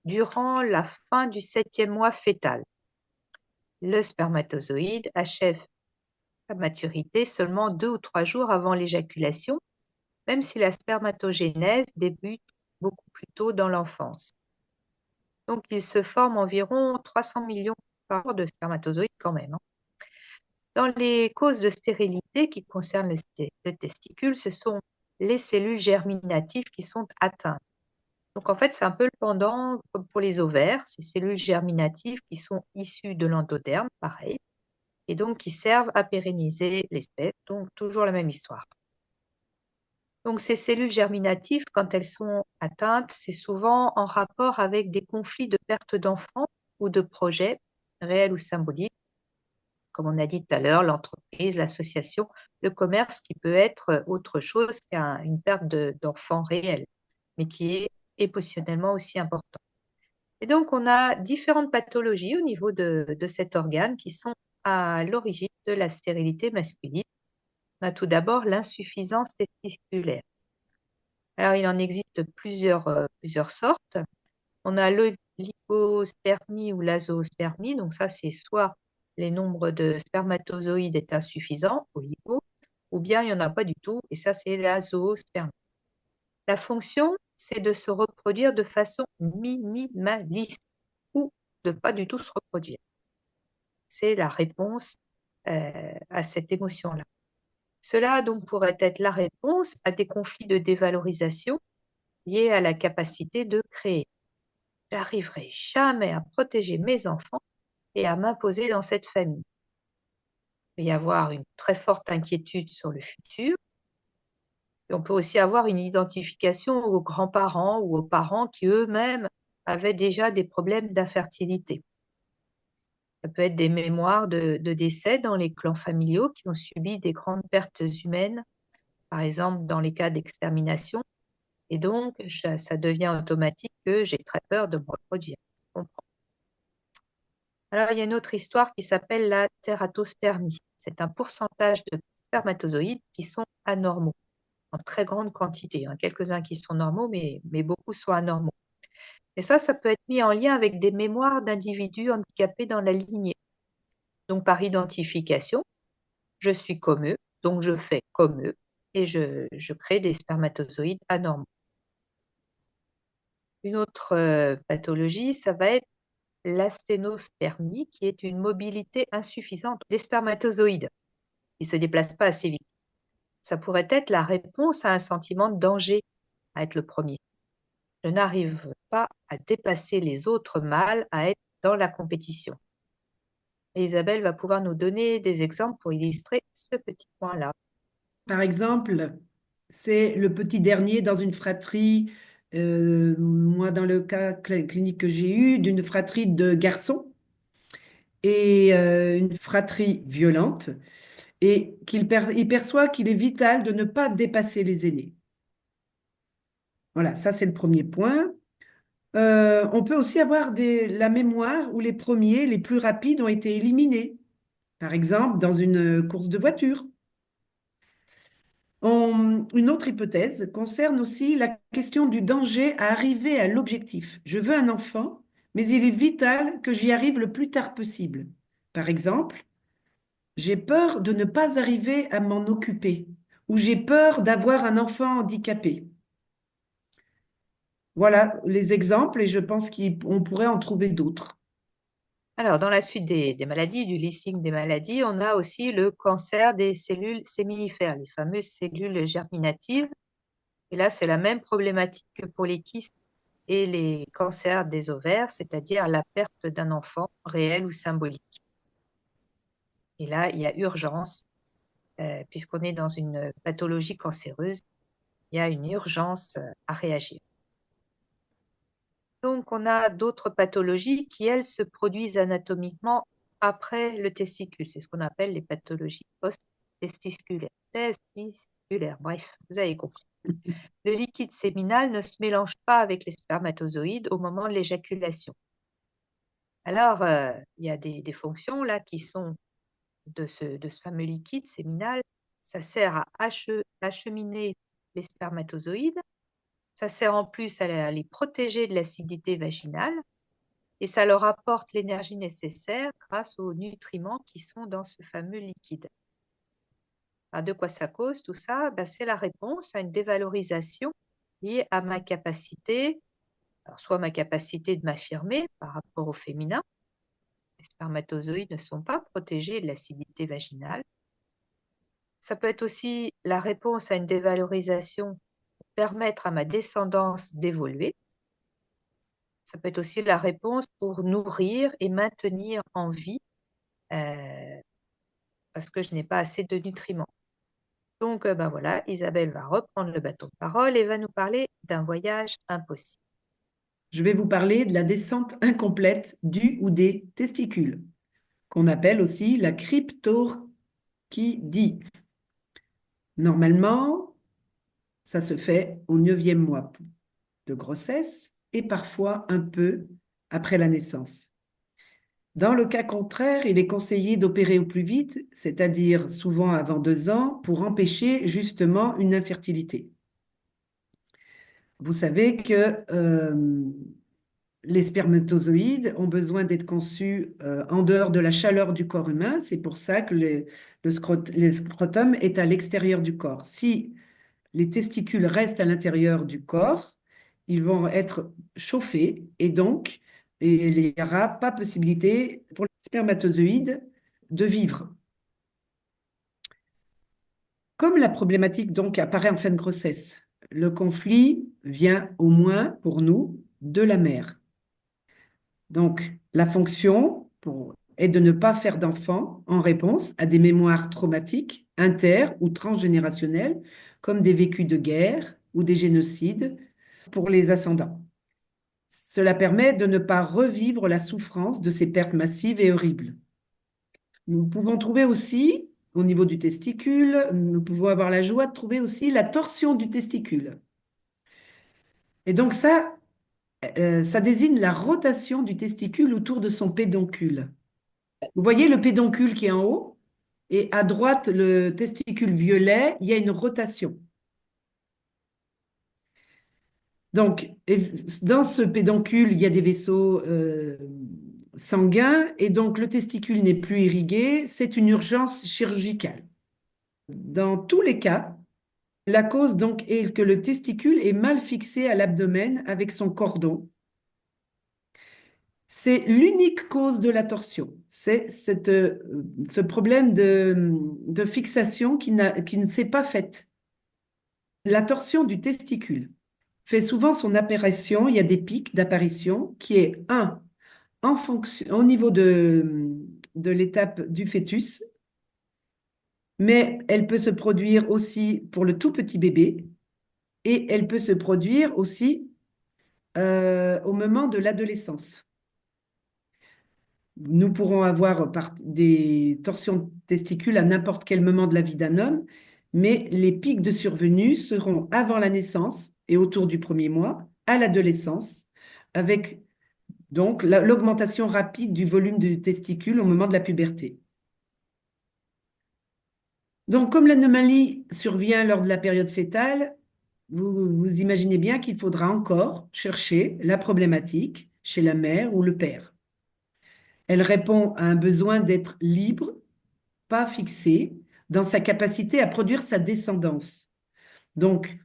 C: durant la fin du 7e mois fœtal. Le spermatozoïde achève sa maturité seulement 2 ou 3 jours avant l'éjaculation, même si la spermatogénèse débute beaucoup plus tôt dans l'enfance. Donc, il se forme environ 300 millions par an de spermatozoïdes quand même, hein. Dans les causes de stérilité qui concernent le testicule, ce sont les cellules germinatives qui sont atteintes. Donc, en fait, c'est un peu le pendant comme pour les ovaires, ces cellules germinatives qui sont issues de l'endoderme, pareil, et donc qui servent à pérenniser l'espèce. Donc, toujours la même histoire. Donc, ces cellules germinatives, quand elles sont atteintes, c'est souvent en rapport avec des conflits de perte d'enfants ou de projets, réels ou symboliques, comme on a dit tout à l'heure, l'entreprise, l'association, le commerce qui peut être autre chose qu'une perte d'enfants réels, mais qui est et positionnellement aussi important. Et donc, on a différentes pathologies au niveau de cet organe qui sont à l'origine de la stérilité masculine. On a tout d'abord l'insuffisance testiculaire. Alors, il en existe plusieurs sortes. On a l'oligospermie ou l'azoospermie. Donc, ça, c'est soit les nombres de spermatozoïdes est insuffisant, oligo, ou bien il n'y en a pas du tout, et ça, c'est l'azoospermie. La fonction, c'est de se reproduire de façon minimaliste ou de pas du tout se reproduire. C'est la réponse à cette émotion-là. Cela donc pourrait être la réponse à des conflits de dévalorisation liés à la capacité de créer. J'arriverai jamais à protéger mes enfants et à m'imposer dans cette famille. Il peut y avoir une très forte inquiétude sur le futur. Et on peut aussi avoir une identification aux grands-parents ou aux parents qui eux-mêmes avaient déjà des problèmes d'infertilité. Ça peut être des mémoires de décès dans les clans familiaux qui ont subi des grandes pertes humaines, par exemple dans les cas d'extermination. Et donc, ça devient automatique que j'ai très peur de me reproduire. Je comprends. Alors, il y a une autre histoire qui s'appelle la tératospermie. C'est un pourcentage de spermatozoïdes qui sont anormaux, en très grande quantité. Il y en a quelques-uns qui sont normaux, mais beaucoup sont anormaux. Et ça peut être mis en lien avec des mémoires d'individus handicapés dans la lignée. Donc, par identification, je suis comme eux, donc je fais comme eux, et je crée des spermatozoïdes anormaux. Une autre pathologie, ça va être l'asténospermie, qui est une mobilité insuffisante des spermatozoïdes. Ils ne se déplacent pas assez vite. Ça pourrait être la réponse à un sentiment de danger, à être le premier. Je n'arrive pas à dépasser les autres mâles, à être dans la compétition. Et Isabelle va pouvoir nous donner des exemples pour illustrer ce petit point-là.
B: Par exemple, c'est le petit dernier dans une fratrie, moi dans le cas clinique que j'ai eu, d'une fratrie de garçons et une fratrie violente, et il perçoit qu'il est vital de ne pas dépasser les aînés. Voilà, ça c'est le premier point. On peut aussi avoir la mémoire où les premiers, les plus rapides, ont été éliminés. Par exemple, dans une course de voiture. Une autre hypothèse concerne aussi la question du danger à arriver à l'objectif. Je veux un enfant, mais il est vital que j'y arrive le plus tard possible. Par exemple, j'ai peur de ne pas arriver à m'en occuper ou j'ai peur d'avoir un enfant handicapé. Voilà les exemples et je pense qu'on pourrait en trouver d'autres.
C: Alors, dans la suite des maladies, du listing des maladies, on a aussi le cancer des cellules séminifères, les fameuses cellules germinatives. Et là, c'est la même problématique que pour les kystes et les cancers des ovaires, c'est-à-dire la perte d'un enfant réel ou symbolique. Et là, il y a urgence, puisqu'on est dans une pathologie cancéreuse, il y a une urgence à réagir. Donc, on a d'autres pathologies qui, elles, se produisent anatomiquement après le testicule. C'est ce qu'on appelle les pathologies post-testiculaires. Testiculaires, bref, vous avez compris. Le liquide séminal ne se mélange pas avec les spermatozoïdes au moment de l'éjaculation. Alors, il y a des fonctions là qui sont de ce fameux liquide séminal. Ça sert à acheminer les spermatozoïdes. Ça sert en plus à les protéger de l'acidité vaginale et ça leur apporte l'énergie nécessaire grâce aux nutriments qui sont dans ce fameux liquide. Alors, de quoi ça cause tout ça? C'est la réponse à une dévalorisation liée à ma capacité, alors soit ma capacité de m'affirmer par rapport au féminin. Les spermatozoïdes ne sont pas protégés de l'acidité vaginale. Ça peut être aussi la réponse à une dévalorisation pour permettre à ma descendance d'évoluer. Ça peut être aussi la réponse pour nourrir et maintenir en vie parce que je n'ai pas assez de nutriments. Donc, voilà, Isabelle va reprendre le bâton de parole et va nous parler d'un voyage impossible.
B: Je vais vous parler de la descente incomplète du ou des testicules, qu'on appelle aussi la cryptorchidie. Normalement, ça se fait au 9e mois. de grossesse et parfois un peu après la naissance. Dans le cas contraire, il est conseillé d'opérer au plus vite, c'est-à-dire souvent avant 2 ans, pour empêcher justement une infertilité. Vous savez que les spermatozoïdes ont besoin d'être conçus en dehors de la chaleur du corps humain. C'est pour ça que le scrotum est à l'extérieur du corps. Si les testicules restent à l'intérieur du corps, ils vont être chauffés et donc il n'y aura pas possibilité pour les spermatozoïdes de vivre. Comme la problématique donc apparaît en fin de grossesse, le conflit vient au moins pour nous de la mère. Donc la fonction est de ne pas faire d'enfants en réponse à des mémoires traumatiques inter- ou transgénérationnelles comme des vécus de guerre ou des génocides pour les ascendants. Cela permet de ne pas revivre la souffrance de ces pertes massives et horribles. Nous pouvons trouver aussi, au niveau du testicule, nous pouvons avoir la joie de trouver aussi la torsion du testicule. Et donc ça désigne la rotation du testicule autour de son pédoncule. Vous voyez le pédoncule qui est en haut, et à droite, le testicule violet, il y a une rotation. Donc, dans ce pédoncule, il y a des vaisseaux sanguins, et donc le testicule n'est plus irrigué, c'est une urgence chirurgicale. Dans tous les cas, la cause donc est que le testicule est mal fixé à l'abdomen avec son cordon. C'est l'unique cause de la torsion. C'est ce problème de fixation qui ne s'est pas faite. La torsion du testicule fait souvent son apparition, il y a des pics d'apparition, qui est au niveau de l'étape du fœtus, mais elle peut se produire aussi pour le tout petit bébé et elle peut se produire aussi au moment de l'adolescence. Nous pourrons avoir des torsions de testicules à n'importe quel moment de la vie d'un homme, mais les pics de survenue seront avant la naissance et autour du premier mois, à l'adolescence, avec donc l'augmentation rapide du volume du testicule au moment de la puberté. Donc, comme l'anomalie survient lors de la période fœtale, vous imaginez bien qu'il faudra encore chercher la problématique chez la mère ou le père. Elle répond à un besoin d'être libre, pas fixé, dans sa capacité à produire sa descendance. Donc,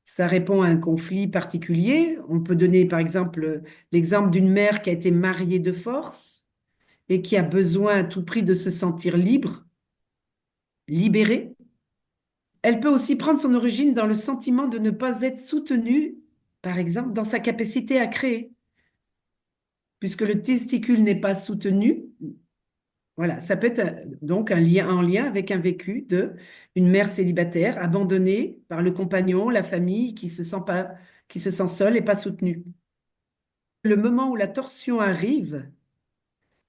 B: ça répond à un conflit particulier. On peut donner, par exemple, l'exemple d'une mère qui a été mariée de force et qui a besoin à tout prix de se sentir libre, libérée. Elle peut aussi prendre son origine dans le sentiment de ne pas être soutenue, par exemple, dans sa capacité à créer. Puisque le testicule n'est pas soutenu, voilà, ça peut être donc en lien avec un vécu d'une mère célibataire abandonnée par le compagnon, la famille, qui se sent seule et pas soutenue. Le moment où la torsion arrive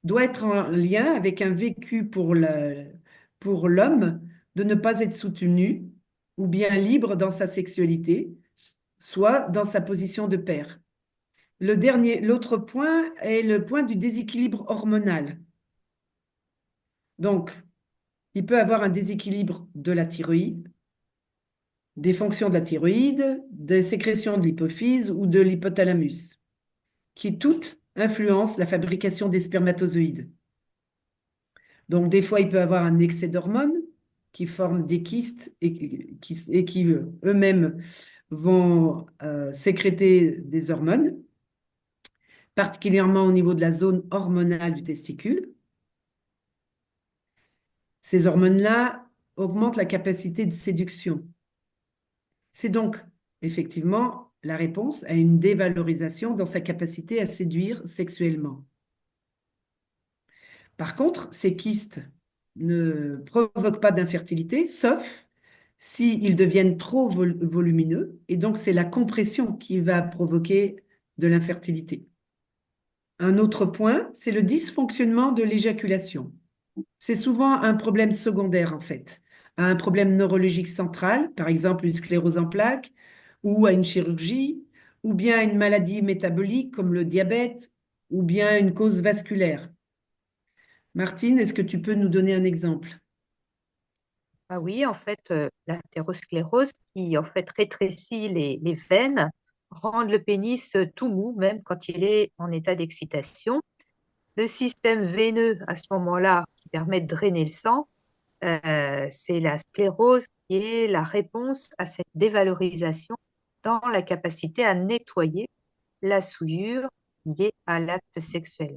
B: doit être en lien avec un vécu pour l'homme de ne pas être soutenu ou bien libre dans sa sexualité, soit dans sa position de père. L'autre point est le point du déséquilibre hormonal. Donc, il peut avoir un déséquilibre de la thyroïde, des fonctions de la thyroïde, des sécrétions de l'hypophyse ou de l'hypothalamus, qui toutes influencent la fabrication des spermatozoïdes. Donc, des fois, il peut avoir un excès d'hormones qui forment des kystes et qui eux-mêmes vont sécréter des hormones, particulièrement au niveau de la zone hormonale du testicule. Ces hormones-là augmentent la capacité de séduction. C'est donc effectivement la réponse à une dévalorisation dans sa capacité à séduire sexuellement. Par contre, ces kystes ne provoquent pas d'infertilité, sauf s'ils deviennent trop volumineux, et donc c'est la compression qui va provoquer de l'infertilité. Un autre point, c'est le dysfonctionnement de l'éjaculation. C'est souvent un problème secondaire, en fait, à un problème neurologique central, par exemple une sclérose en plaques, ou à une chirurgie, ou bien une maladie métabolique comme le diabète, ou bien une cause vasculaire. Martine, est-ce que tu peux nous donner un exemple?
C: Ah oui, en fait, l'athérosclérose qui en fait rétrécit les veines, rend le pénis tout mou, même quand il est en état d'excitation. Le système veineux, à ce moment-là, qui permet de drainer le sang, c'est la sclérose qui est la réponse à cette dévalorisation dans la capacité à nettoyer la souillure liée à l'acte sexuel.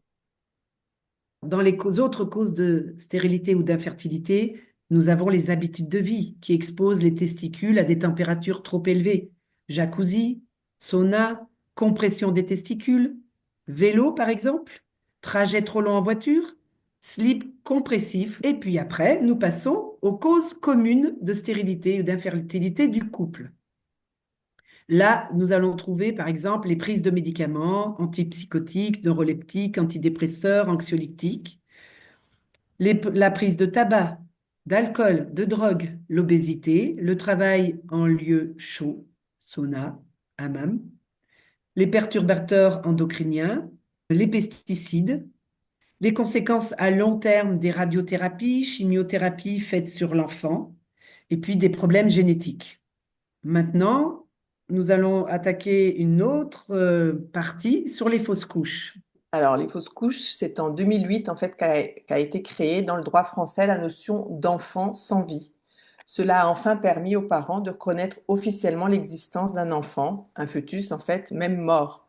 B: Dans les autres causes de stérilité ou d'infertilité, nous avons les habitudes de vie qui exposent les testicules à des températures trop élevées. Jacuzzi, sauna, compression des testicules, vélo par exemple, trajet trop long en voiture, slip compressif. Et puis après, nous passons aux causes communes de stérilité ou d'infertilité du couple. Là, nous allons trouver par exemple les prises de médicaments antipsychotiques, neuroleptiques, antidépresseurs, anxiolytiques, la prise de tabac, d'alcool, de drogue, l'obésité, le travail en lieu chaud, sauna, hammam, les perturbateurs endocriniens, les pesticides, les conséquences à long terme des radiothérapies, chimiothérapies faites sur l'enfant, et puis des problèmes génétiques. Maintenant, nous allons attaquer une autre partie sur les fausses couches.
A: Alors, les fausses couches, c'est en 2008 en fait qu'a été créée dans le droit français la notion d'enfant sans vie. Cela a enfin permis aux parents de reconnaître officiellement l'existence d'un enfant, un fœtus en fait, même mort.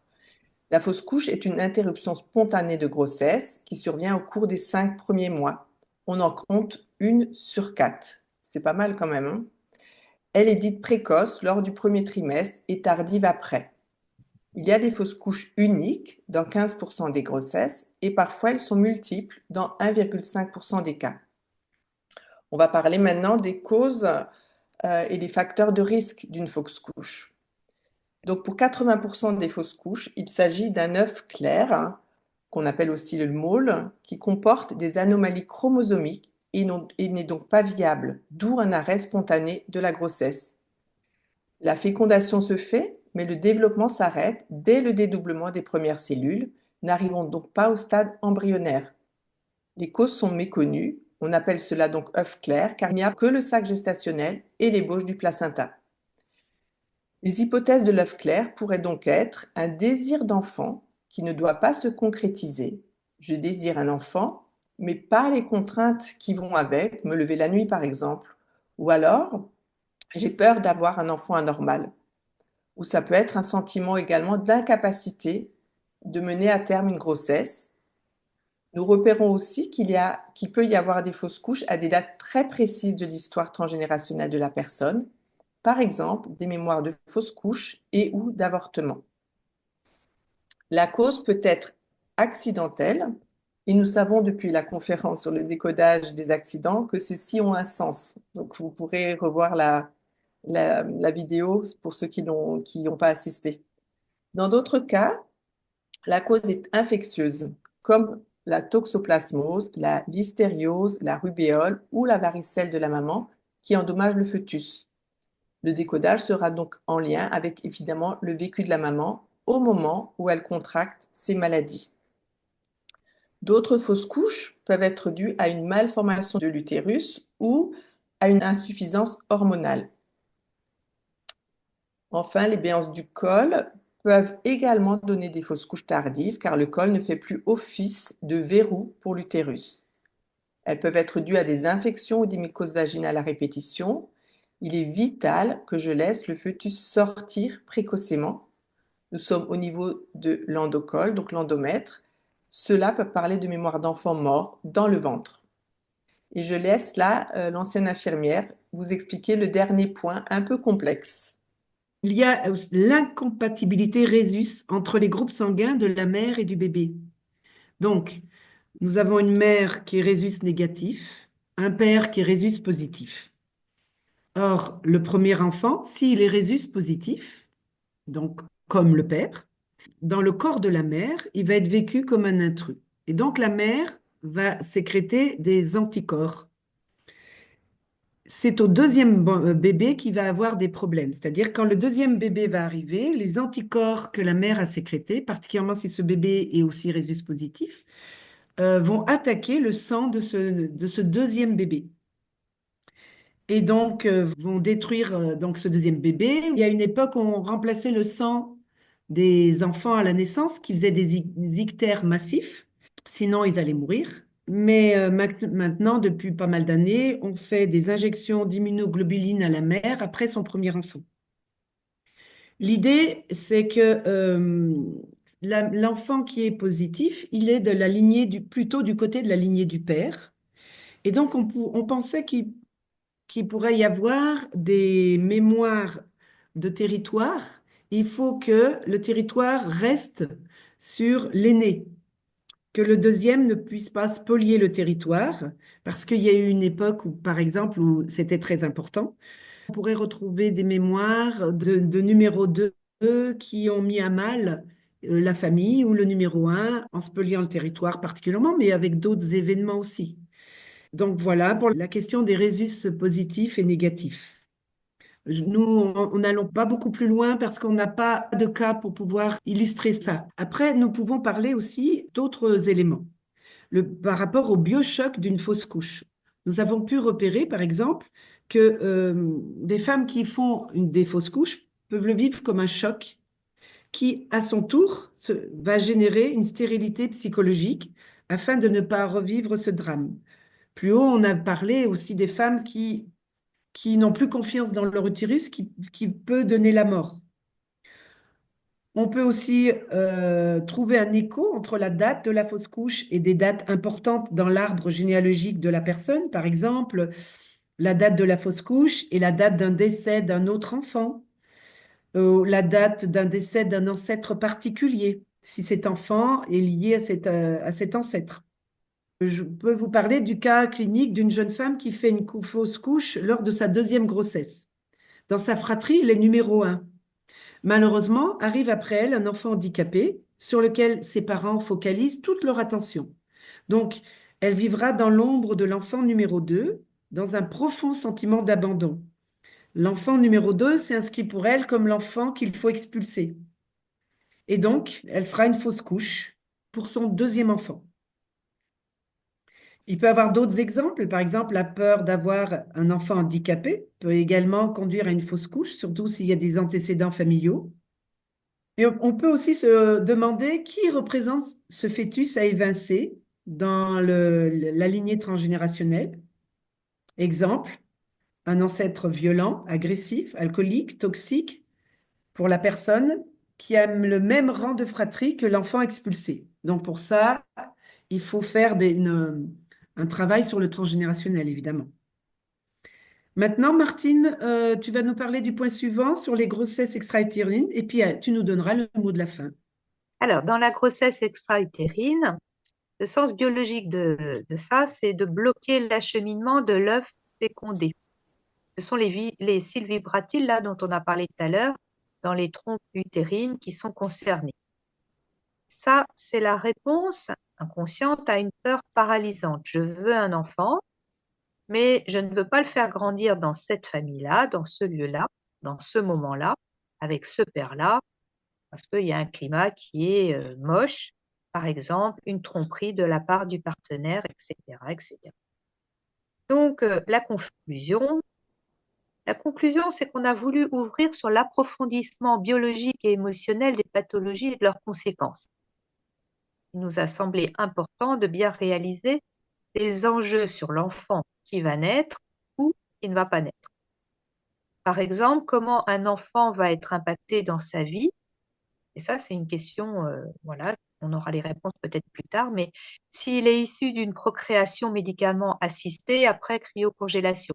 A: La fausse couche est une interruption spontanée de grossesse qui survient au cours des 5 premiers mois. On en compte une sur 4. C'est pas mal quand même, hein. Elle est dite précoce lors du premier trimestre et tardive après. Il y a des fausses couches uniques dans 15% des grossesses et parfois elles sont multiples dans 1,5% des cas. On va parler maintenant des causes et des facteurs de risque d'une fausse couche. Donc pour 80% des fausses couches, il s'agit d'un œuf clair, hein, qu'on appelle aussi le mâle, qui comporte des anomalies chromosomiques et n'est donc pas viable, d'où un arrêt spontané de la grossesse. La fécondation se fait, mais le développement s'arrête dès le dédoublement des premières cellules, n'arrivant donc pas au stade embryonnaire. Les causes sont méconnues, on appelle cela donc œuf clair, car il n'y a que le sac gestationnel et l'ébauche du placenta. Les hypothèses de l'œuf clair pourraient donc être un désir d'enfant qui ne doit pas se concrétiser. Je désire un enfant, mais pas les contraintes qui vont avec, me lever la nuit par exemple. Ou alors, j'ai peur d'avoir un enfant anormal. Ou ça peut être un sentiment également d'incapacité de mener à terme une grossesse. Nous repérons aussi qu'il peut y avoir des fausses couches à des dates très précises de l'histoire transgénérationnelle de la personne, par exemple des mémoires de fausses couches et ou d'avortement. La cause peut être accidentelle et nous savons depuis la conférence sur le décodage des accidents que ceux-ci ont un sens. Donc vous pourrez revoir la vidéo pour ceux qui n'ont pas assisté. Dans d'autres cas, la cause est infectieuse, comme la toxoplasmose, la listériose, la rubéole ou la varicelle de la maman qui endommage le fœtus. Le décodage sera donc en lien avec évidemment le vécu de la maman au moment où elle contracte ces maladies. D'autres fausses couches peuvent être dues à une malformation de l'utérus ou à une insuffisance hormonale. Enfin, les béances du col peuvent également donner des fausses couches tardives car le col ne fait plus office de verrou pour l'utérus. Elles peuvent être dues à des infections ou des mycoses vaginales à répétition. Il est vital que je laisse le fœtus sortir précocement. Nous sommes au niveau de l'endocole, donc l'endomètre. Cela peut parler de mémoire d'enfant mort dans le ventre. Et je laisse là l'ancienne infirmière vous expliquer le dernier point un peu complexe.
B: Il y a l'incompatibilité rhésus entre les groupes sanguins de la mère et du bébé. Donc, nous avons une mère qui est rhésus négatif, un père qui est rhésus positif. Or, le premier enfant, s'il est rhésus positif, donc comme le père, dans le corps de la mère, il va être vécu comme un intrus. Et donc, la mère va sécréter des anticorps. c'est au deuxième bébé qui va avoir des problèmes. C'est-à-dire quand le deuxième bébé va arriver, les anticorps que la mère a sécrétés, particulièrement si ce bébé est aussi rhésus positif, vont attaquer le sang de ce deuxième bébé. Et donc, vont détruire donc ce deuxième bébé. Il y a une époque où on remplaçait le sang des enfants à la naissance qui faisaient des ictères massifs, sinon ils allaient mourir. Mais maintenant, depuis pas mal d'années, on fait des injections d'immunoglobulines à la mère après son premier enfant. L'idée, c'est que l'enfant qui est positif, il est de la lignée plutôt du côté de la lignée du père. Et donc, on pensait qu'il pourrait y avoir des mémoires de territoire. Il faut que le territoire reste sur l'aîné, que le deuxième ne puisse pas spolier le territoire, parce qu'il y a eu une époque où, par exemple, où c'était très important. On pourrait retrouver des mémoires de numéro 2 qui ont mis à mal la famille, ou le numéro un en spoliant le territoire particulièrement, mais avec d'autres événements aussi. Donc voilà pour la question des résus positifs et négatifs. Nous, on n'allons pas beaucoup plus loin parce qu'on n'a pas de cas pour pouvoir illustrer ça. Après, nous pouvons parler aussi d'autres éléments. Par rapport au biochoc d'une fausse couche. Nous avons pu repérer, par exemple, que des femmes qui font des fausses couches peuvent le vivre comme un choc qui, à son tour, va générer une stérilité psychologique afin de ne pas revivre ce drame. Plus haut, on a parlé aussi des femmes qui n'ont plus confiance dans leur utérus, qui peut donner la mort. On peut aussi trouver un écho entre la date de la fausse couche et des dates importantes dans l'arbre généalogique de la personne. Par exemple, la date de la fausse couche et la date d'un décès d'un autre enfant, la date d'un décès d'un ancêtre particulier, si cet enfant est lié à cet ancêtre. Je peux vous parler du cas clinique d'une jeune femme qui fait une fausse couche lors de sa deuxième grossesse. Dans sa fratrie, elle est numéro un. Malheureusement, arrive après elle un enfant handicapé sur lequel ses parents focalisent toute leur attention. Donc, elle vivra dans l'ombre de l'enfant numéro 2, dans un profond sentiment d'abandon. L'enfant numéro 2 s'est inscrit pour elle comme l'enfant qu'il faut expulser. Et donc, elle fera une fausse couche pour son deuxième enfant. Il peut y avoir d'autres exemples. Par exemple, la peur d'avoir un enfant handicapé peut également conduire à une fausse couche, surtout s'il y a des antécédents familiaux. Et on peut aussi se demander qui représente ce fœtus à évincer dans la lignée transgénérationnelle. Exemple, un ancêtre violent, agressif, alcoolique, toxique pour la personne qui a le même rang de fratrie que l'enfant expulsé. Donc pour ça, il faut faire un travail sur le transgénérationnel, évidemment. Maintenant, Martine, tu vas nous parler du point suivant sur les grossesses extra-utérines et puis tu nous donneras le mot de la fin.
C: Alors, dans la grossesse extra-utérine, le sens biologique de ça, c'est de bloquer l'acheminement de l'œuf fécondé. Ce sont les cils vibratiles, là, dont on a parlé tout à l'heure, dans les trompes utérines qui sont concernées. Ça, c'est la réponse inconsciente à une peur paralysante. Je veux un enfant, mais je ne veux pas le faire grandir dans cette famille-là, dans ce lieu-là, dans ce moment-là, avec ce père-là, parce qu'il y a un climat qui est moche, par exemple, une tromperie de la part du partenaire, etc., etc. Donc, la conclusion, c'est qu'on a voulu ouvrir sur l'approfondissement biologique et émotionnel des pathologies et de leurs conséquences. Il nous a semblé important de bien réaliser les enjeux sur l'enfant qui va naître ou qui ne va pas naître. Par exemple, comment un enfant va être impacté dans sa vie. Et ça, c'est une question, voilà, on aura les réponses peut-être plus tard, mais s'il est issu d'une procréation médicalement assistée après cryocongélation.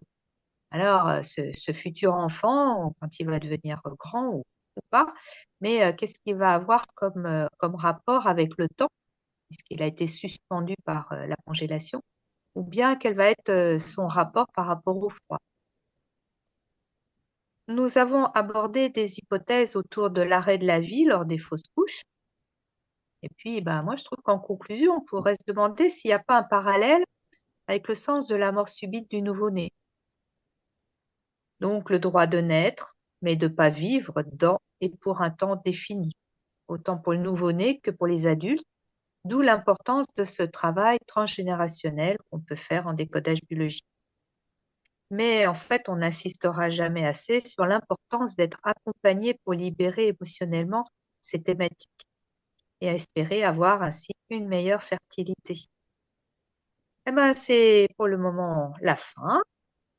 C: Alors, ce futur enfant, quand il va devenir grand ou pas, mais qu'est-ce qu'il va avoir comme rapport avec le temps, puisqu'il a été suspendu par la congélation, ou bien quel va être son rapport par rapport au froid. Nous avons abordé des hypothèses autour de l'arrêt de la vie lors des fausses couches. Et puis, ben, moi, je trouve qu'en conclusion, on pourrait se demander s'il n'y a pas un parallèle avec le sens de la mort subite du nouveau-né. Donc, le droit de naître, mais de ne pas vivre dans et pour un temps défini, autant pour le nouveau-né que pour les adultes, d'où l'importance de ce travail transgénérationnel qu'on peut faire en décodage biologique. Mais en fait, on n'insistera jamais assez sur l'importance d'être accompagné pour libérer émotionnellement ces thématiques et espérer avoir ainsi une meilleure fertilité. Eh ben, c'est pour le moment la fin,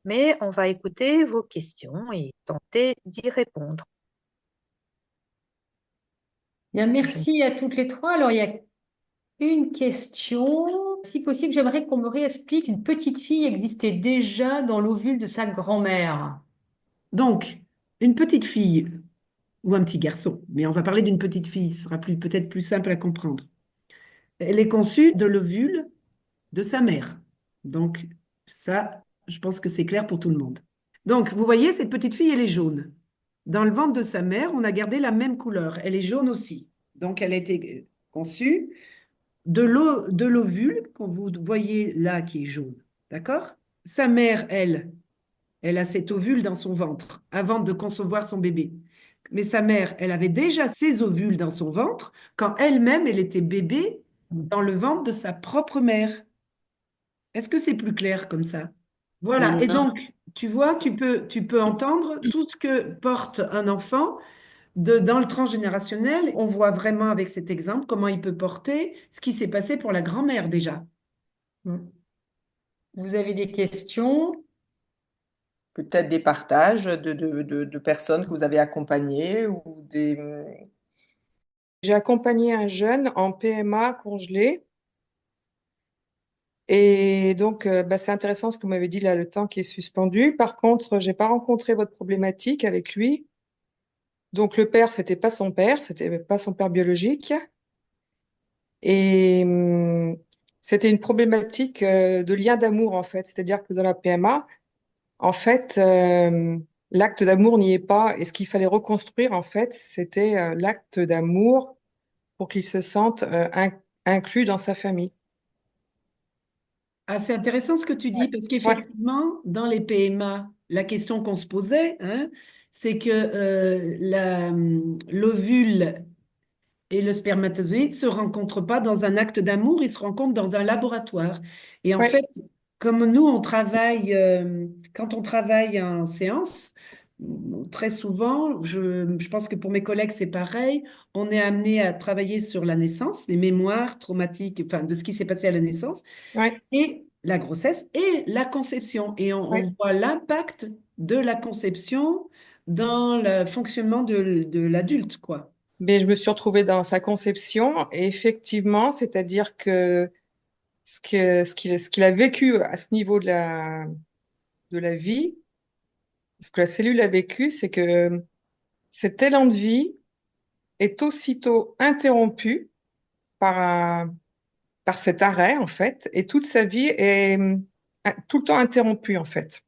C: mais on va écouter vos questions et tenter d'y répondre.
D: Bien, merci à toutes les trois. Alors, il y a une question. Si possible, j'aimerais qu'on me réexplique. Une petite fille existait déjà dans l'ovule de sa grand-mère.
B: Donc, une petite fille ou un petit garçon, mais on va parler d'une petite fille, ce sera peut-être plus simple à comprendre. Elle est conçue de l'ovule de sa mère. Donc, ça, je pense que c'est clair pour tout le monde. Donc, vous voyez, cette petite fille, elle est jaune. Dans le ventre de sa mère, on a gardé la même couleur. Elle est jaune aussi. Donc, elle a été conçue de l'ovule, qu'on vous voyez là, qui est jaune. D'accord? Sa mère, elle a cet ovule dans son ventre avant de concevoir son bébé. Mais sa mère, elle avait déjà ses ovules dans son ventre quand elle-même, elle était bébé dans le ventre de sa propre mère. Est-ce que c'est plus clair comme ça? Voilà. Et
D: Non.
B: donc, tu vois, tu peux entendre tout ce que porte un enfant dans le transgénérationnel. On voit vraiment avec cet exemple comment il peut porter ce qui s'est passé pour la grand-mère déjà.
D: Vous avez des questions?
A: Peut-être des partages de personnes que vous avez accompagnées ou des...
E: J'ai accompagné un jeune en PMA congelé. Et donc, c'est intéressant ce que vous m'avez dit là, le temps qui est suspendu. Par contre, j'ai pas rencontré votre problématique avec lui. Donc, le père, c'était pas son père, c'était pas son père biologique. Et c'était une problématique de lien d'amour, en fait. C'est-à-dire que dans la PMA, en fait, l'acte d'amour n'y est pas. Et ce qu'il fallait reconstruire, en fait, c'était l'acte d'amour pour qu'il se sente inclus dans sa famille.
B: Ah, c'est intéressant ce que tu dis,
E: Ouais.
B: parce
E: Ouais.
B: qu'effectivement, dans les PMA, la question qu'on se posait, hein, c'est que l'ovule et le spermatozoïde ne se rencontrent pas dans un acte d'amour, ils se rencontrent dans un laboratoire. Et en
E: Ouais.
B: fait, comme nous, on travaille, quand on travaille en séance, très souvent, je pense que pour mes collègues, c'est pareil, on est amené à travailler sur la naissance, les mémoires traumatiques, enfin, de ce qui s'est passé à la naissance,
E: Ouais.
B: et la grossesse et la conception. Et
E: Ouais.
B: on voit l'impact de la conception dans le fonctionnement de l'adulte, quoi.
E: Mais je me suis retrouvée dans sa conception et effectivement, c'est-à-dire que ce qu'il a vécu à ce niveau de la vie, ce que la cellule a vécu, c'est que cet élan de vie est aussitôt interrompu par par cet arrêt, en fait, et toute sa vie est tout le temps interrompue, en fait.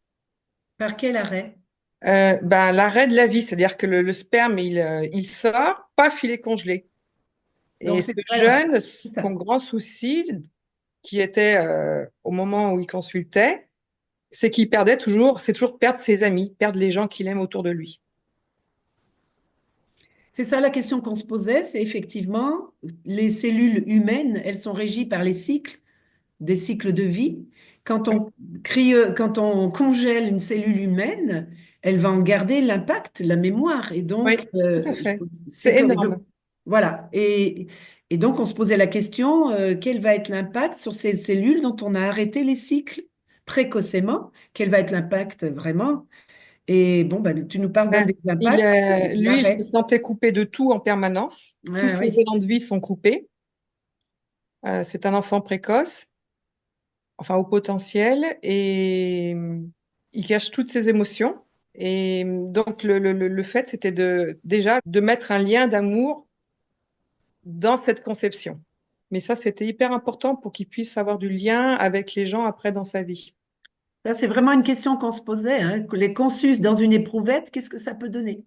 B: Par quel arrêt?
E: L'arrêt de la vie, c'est-à-dire que le sperme, il sort, paf, il est congelé. Et
B: Donc,
E: ce
B: voilà,
E: jeune,
B: c'est ça.
E: son grand souci, qui était au moment où il consultait, c'est qu'il perdait toujours, c'est toujours perdre ses amis, perdre les gens qu'il aime autour de lui.
B: C'est ça la question qu'on se posait, c'est effectivement, les cellules humaines, elles sont régies par les cycles, des cycles de vie. Quand on congèle une cellule humaine, elle va en garder l'impact, la mémoire. Et
E: Oui,
B: donc,
E: tout à fait.
B: c'est
E: C'est
B: comme,
E: énorme.
B: voilà. Et donc, on se posait la question, quel va être l'impact sur ces cellules dont on a arrêté les cycles précocement? Quel va être l'impact vraiment? Et bon, ben, tu nous parles d'un
E: Ben,
B: des impacts,
E: lui, il se
B: l'arrêt.
E: sentait coupé de tout en permanence. Tous
B: Ah,
E: ses
B: oui.
E: élans de vie sont coupés. C'est un enfant précoce, enfin au potentiel, et il cache toutes ses émotions. Et donc, le fait, c'était déjà de mettre un lien d'amour dans cette conception. Mais ça, c'était hyper important pour qu'il puisse avoir du lien avec les gens après dans sa vie.
B: Ça, c'est vraiment une question qu'on se posait, hein. Que les conçus dans une éprouvette, qu'est-ce que ça peut donner?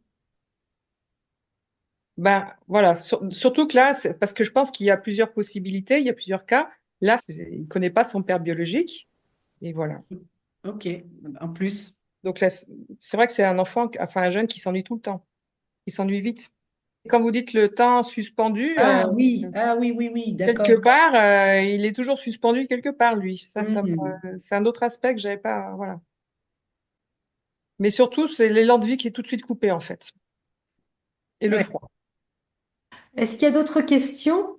E: Ben voilà, surtout que là, parce que je pense qu'il y a plusieurs possibilités, il y a plusieurs cas. Là, il connaît pas son père biologique, et voilà.
B: Ok, en plus.
E: Donc là, c'est vrai que c'est un enfant, enfin un jeune qui s'ennuie tout le temps. Il s'ennuie vite. Et quand vous dites le temps suspendu,
B: Ah oui, oui, oui,
E: quelque
B: d'accord.
E: part, il est toujours suspendu quelque part, lui.
B: Hmm.
E: C'est un autre aspect que j'avais pas, voilà. Mais surtout, c'est l'élan de vie qui est tout de suite coupé, en fait. Et le
B: Ouais.
E: froid.
D: Est-ce qu'il y a d'autres questions?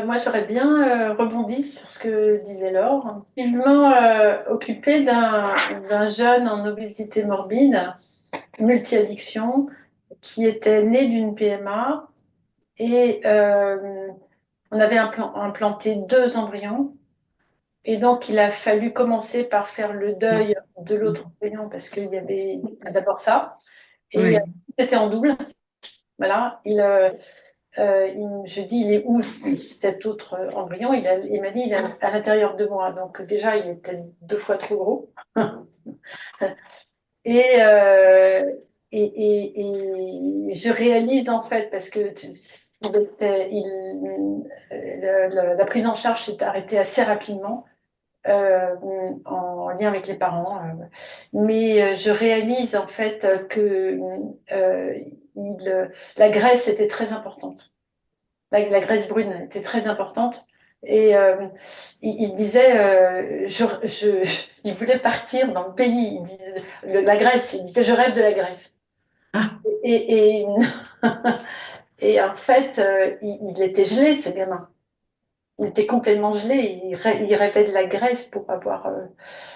F: Moi, j'aurais bien rebondi sur ce que disait Laure. Activement occupée d'un jeune en obésité morbide, multi-addiction, qui était né d'une PMA et on avait implanté 2 embryons. Et donc, il a fallu commencer par faire le deuil de l'autre embryon parce qu'il y avait d'abord ça. Et
B: Ouais.
F: c'était en double. Voilà. Je dis, il est où cet autre embryon? Il m'a dit, il est à l'intérieur de moi. Donc déjà, il était 2 fois trop gros. Et, euh, et je réalise en fait, parce que la prise en charge s'est arrêtée assez rapidement en lien avec les parents. Mais je réalise en fait que la graisse était très importante. La graisse brune était très importante. Et il disait, il voulait partir dans le pays. Il disait, la Grèce, il disait, je rêve de la Grèce.
B: Ah,
F: Et, et, et en fait, il était gelé, ce gamin. Il était complètement gelé. Il rêvait de la Grèce pour avoir.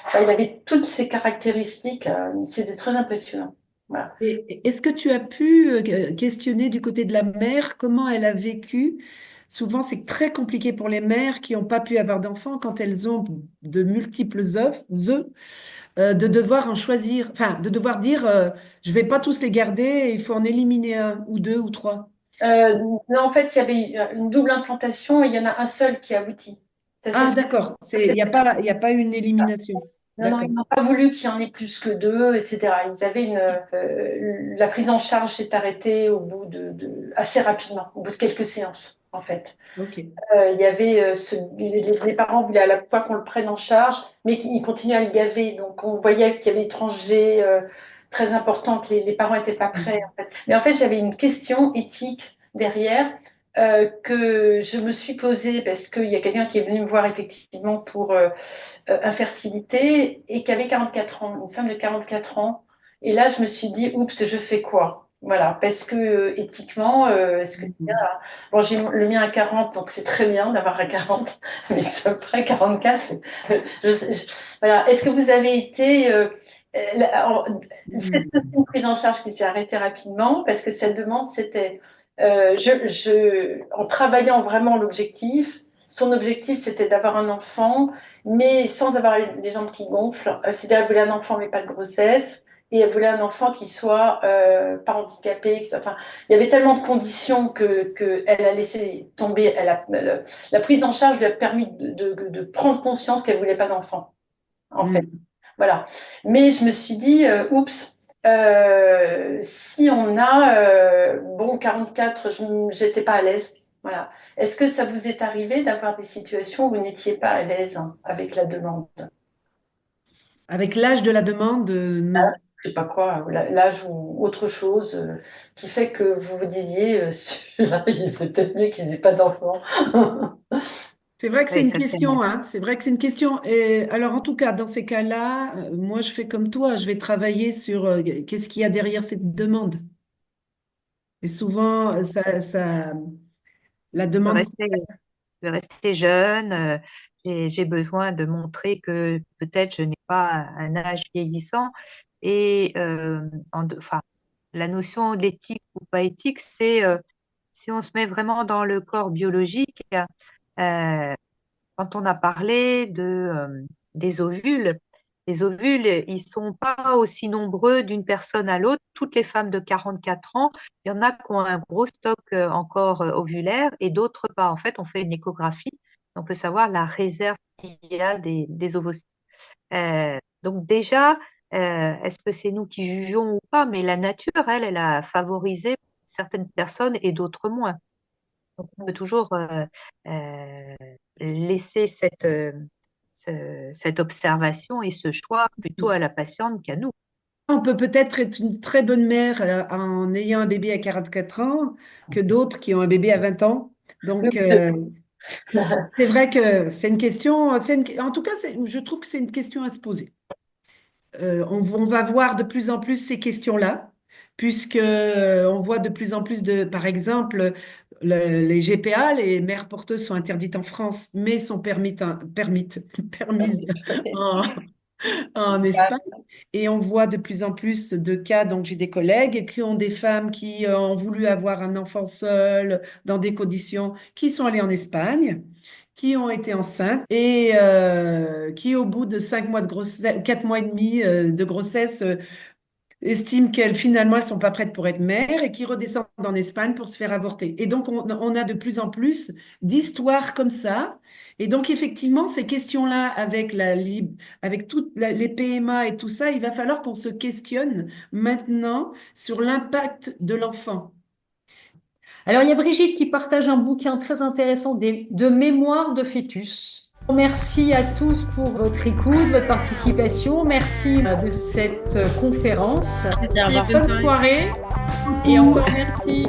F: Enfin, il avait toutes ces caractéristiques. C'était très impressionnant. Voilà.
B: et est-ce que tu as pu questionner du côté de la mère comment elle a vécu? Souvent, c'est très compliqué pour les mères qui n'ont pas pu avoir d'enfants quand elles ont de multiples œufs, de devoir en choisir, enfin, de devoir dire, je vais pas tous les garder, il faut en éliminer un ou deux ou trois.
F: Euh, non, en fait, il y avait une double implantation et il y en a un seul qui aboutit. Ça s'est
B: Ah,
F: fait.
B: d'accord, il y a pas une élimination.
F: Non, non,
B: D'accord.
F: ils n'ont pas voulu qu'il y en ait plus que 2, etc. Ils avaient la prise en charge s'est arrêtée au bout assez rapidement, au bout de quelques séances, en fait.
B: Ok.
F: Il y avait les parents voulaient à la fois qu'on le prenne en charge, mais qu'ils continuaient à le gaver. Donc on voyait qu'il y avait des tranchées très importantes. Les parents n'étaient pas prêts, en fait. Mais en fait, j'avais une question éthique derrière que je me suis posée parce qu'il y a quelqu'un qui est venu me voir effectivement pour infertilité et qui avait 44 ans, une femme de 44 ans. Et là, je me suis dit, oups, je fais quoi? Voilà, parce que éthiquement, est-ce que c'est bien?
B: Mhm.
F: Bon, j'ai le mien à 40, donc c'est très bien d'avoir à 40, mais après 44, voilà. Est-ce que vous avez été c'est
B: Mhm.
F: une prise en charge qui s'est arrêtée rapidement parce que cette demande, c'était en travaillant vraiment l'objectif. Son objectif, c'était d'avoir un enfant, mais sans avoir les jambes qui gonflent. C'est-à-dire, elle voulait un enfant, mais pas de grossesse. Et elle voulait un enfant qui soit pas handicapé, enfin, il y avait tellement de conditions que elle a laissé tomber. La prise en charge lui a permis de prendre conscience qu'elle voulait pas d'enfant, en fait.
B: Mhm.
F: Voilà. Mais je me suis dit, oups, si on a, bon, 44, j'étais pas à l'aise. Voilà. Est-ce que ça vous est arrivé d'avoir des situations où vous n'étiez pas à l'aise avec la demande?
B: Avec l'âge de la demande, non.
F: Je sais pas quoi, l'âge ou autre chose qui fait que vous vous disiez, celui-là, c'est peut-être mieux qu'ils n'aient pas d'enfant.
B: C'est vrai que c'est
C: Oui,
B: une
C: ça c'est vrai.
B: question, hein. C'est vrai que c'est une question. Et alors, en tout cas, dans ces cas-là, moi, je fais comme toi. Je vais travailler sur qu'est-ce qu'il y a derrière cette demande. Et souvent, la
C: De
B: demande.
C: rester, de rester jeune, j'ai besoin de montrer que peut-être je n'ai pas un âge vieillissant. Et enfin, la notion d'éthique ou pas éthique, c'est si on se met vraiment dans le corps biologique, euh, quand on a parlé des ovules, les ovules, ils sont pas aussi nombreux d'une personne à l'autre. Toutes les femmes de 44 ans, il y en a qui ont un gros stock encore ovulaire et d'autres pas. En fait, on fait une échographie, on peut savoir la réserve qu'il y a des ovocytes. Donc déjà, est-ce que c'est nous qui jugeons ou pas? Mais la nature, elle a favorisé certaines personnes et d'autres moins. Donc, on peut toujours laisser cette observation et ce choix plutôt à la patiente qu'à nous.
B: On peut peut-être être une très bonne mère en ayant un bébé à 44 ans que d'autres qui ont un bébé à 20 ans. Donc, c'est vrai que c'est une question, en tout cas, je trouve que c'est une question à se poser. On va voir de plus en plus ces questions-là, puisque on voit de plus en plus par exemple, les GPA, les mères porteuses sont interdites en France, mais sont permises en, en Espagne. Et on voit de plus en plus de cas, donc j'ai des collègues qui ont des femmes qui ont voulu avoir un enfant seul dans des conditions, qui sont allées en Espagne, qui ont été enceintes et qui, au bout de 5 mois de grossesse, 4 mois et demi de grossesse, estiment qu'elles finalement elles sont pas prêtes pour être mères et qui redescendent en Espagne pour se faire avorter. Et donc on a de plus en plus d'histoires comme ça. Et donc effectivement ces questions-là avec toutes les PMA et tout ça, il va falloir qu'on se questionne maintenant sur l'impact de l'enfant.
D: Alors, il y a Brigitte qui partage un bouquin très intéressant de mémoire de fœtus. Merci à tous pour votre écoute, votre participation. Merci de cette conférence. Bonne soirée et encore merci.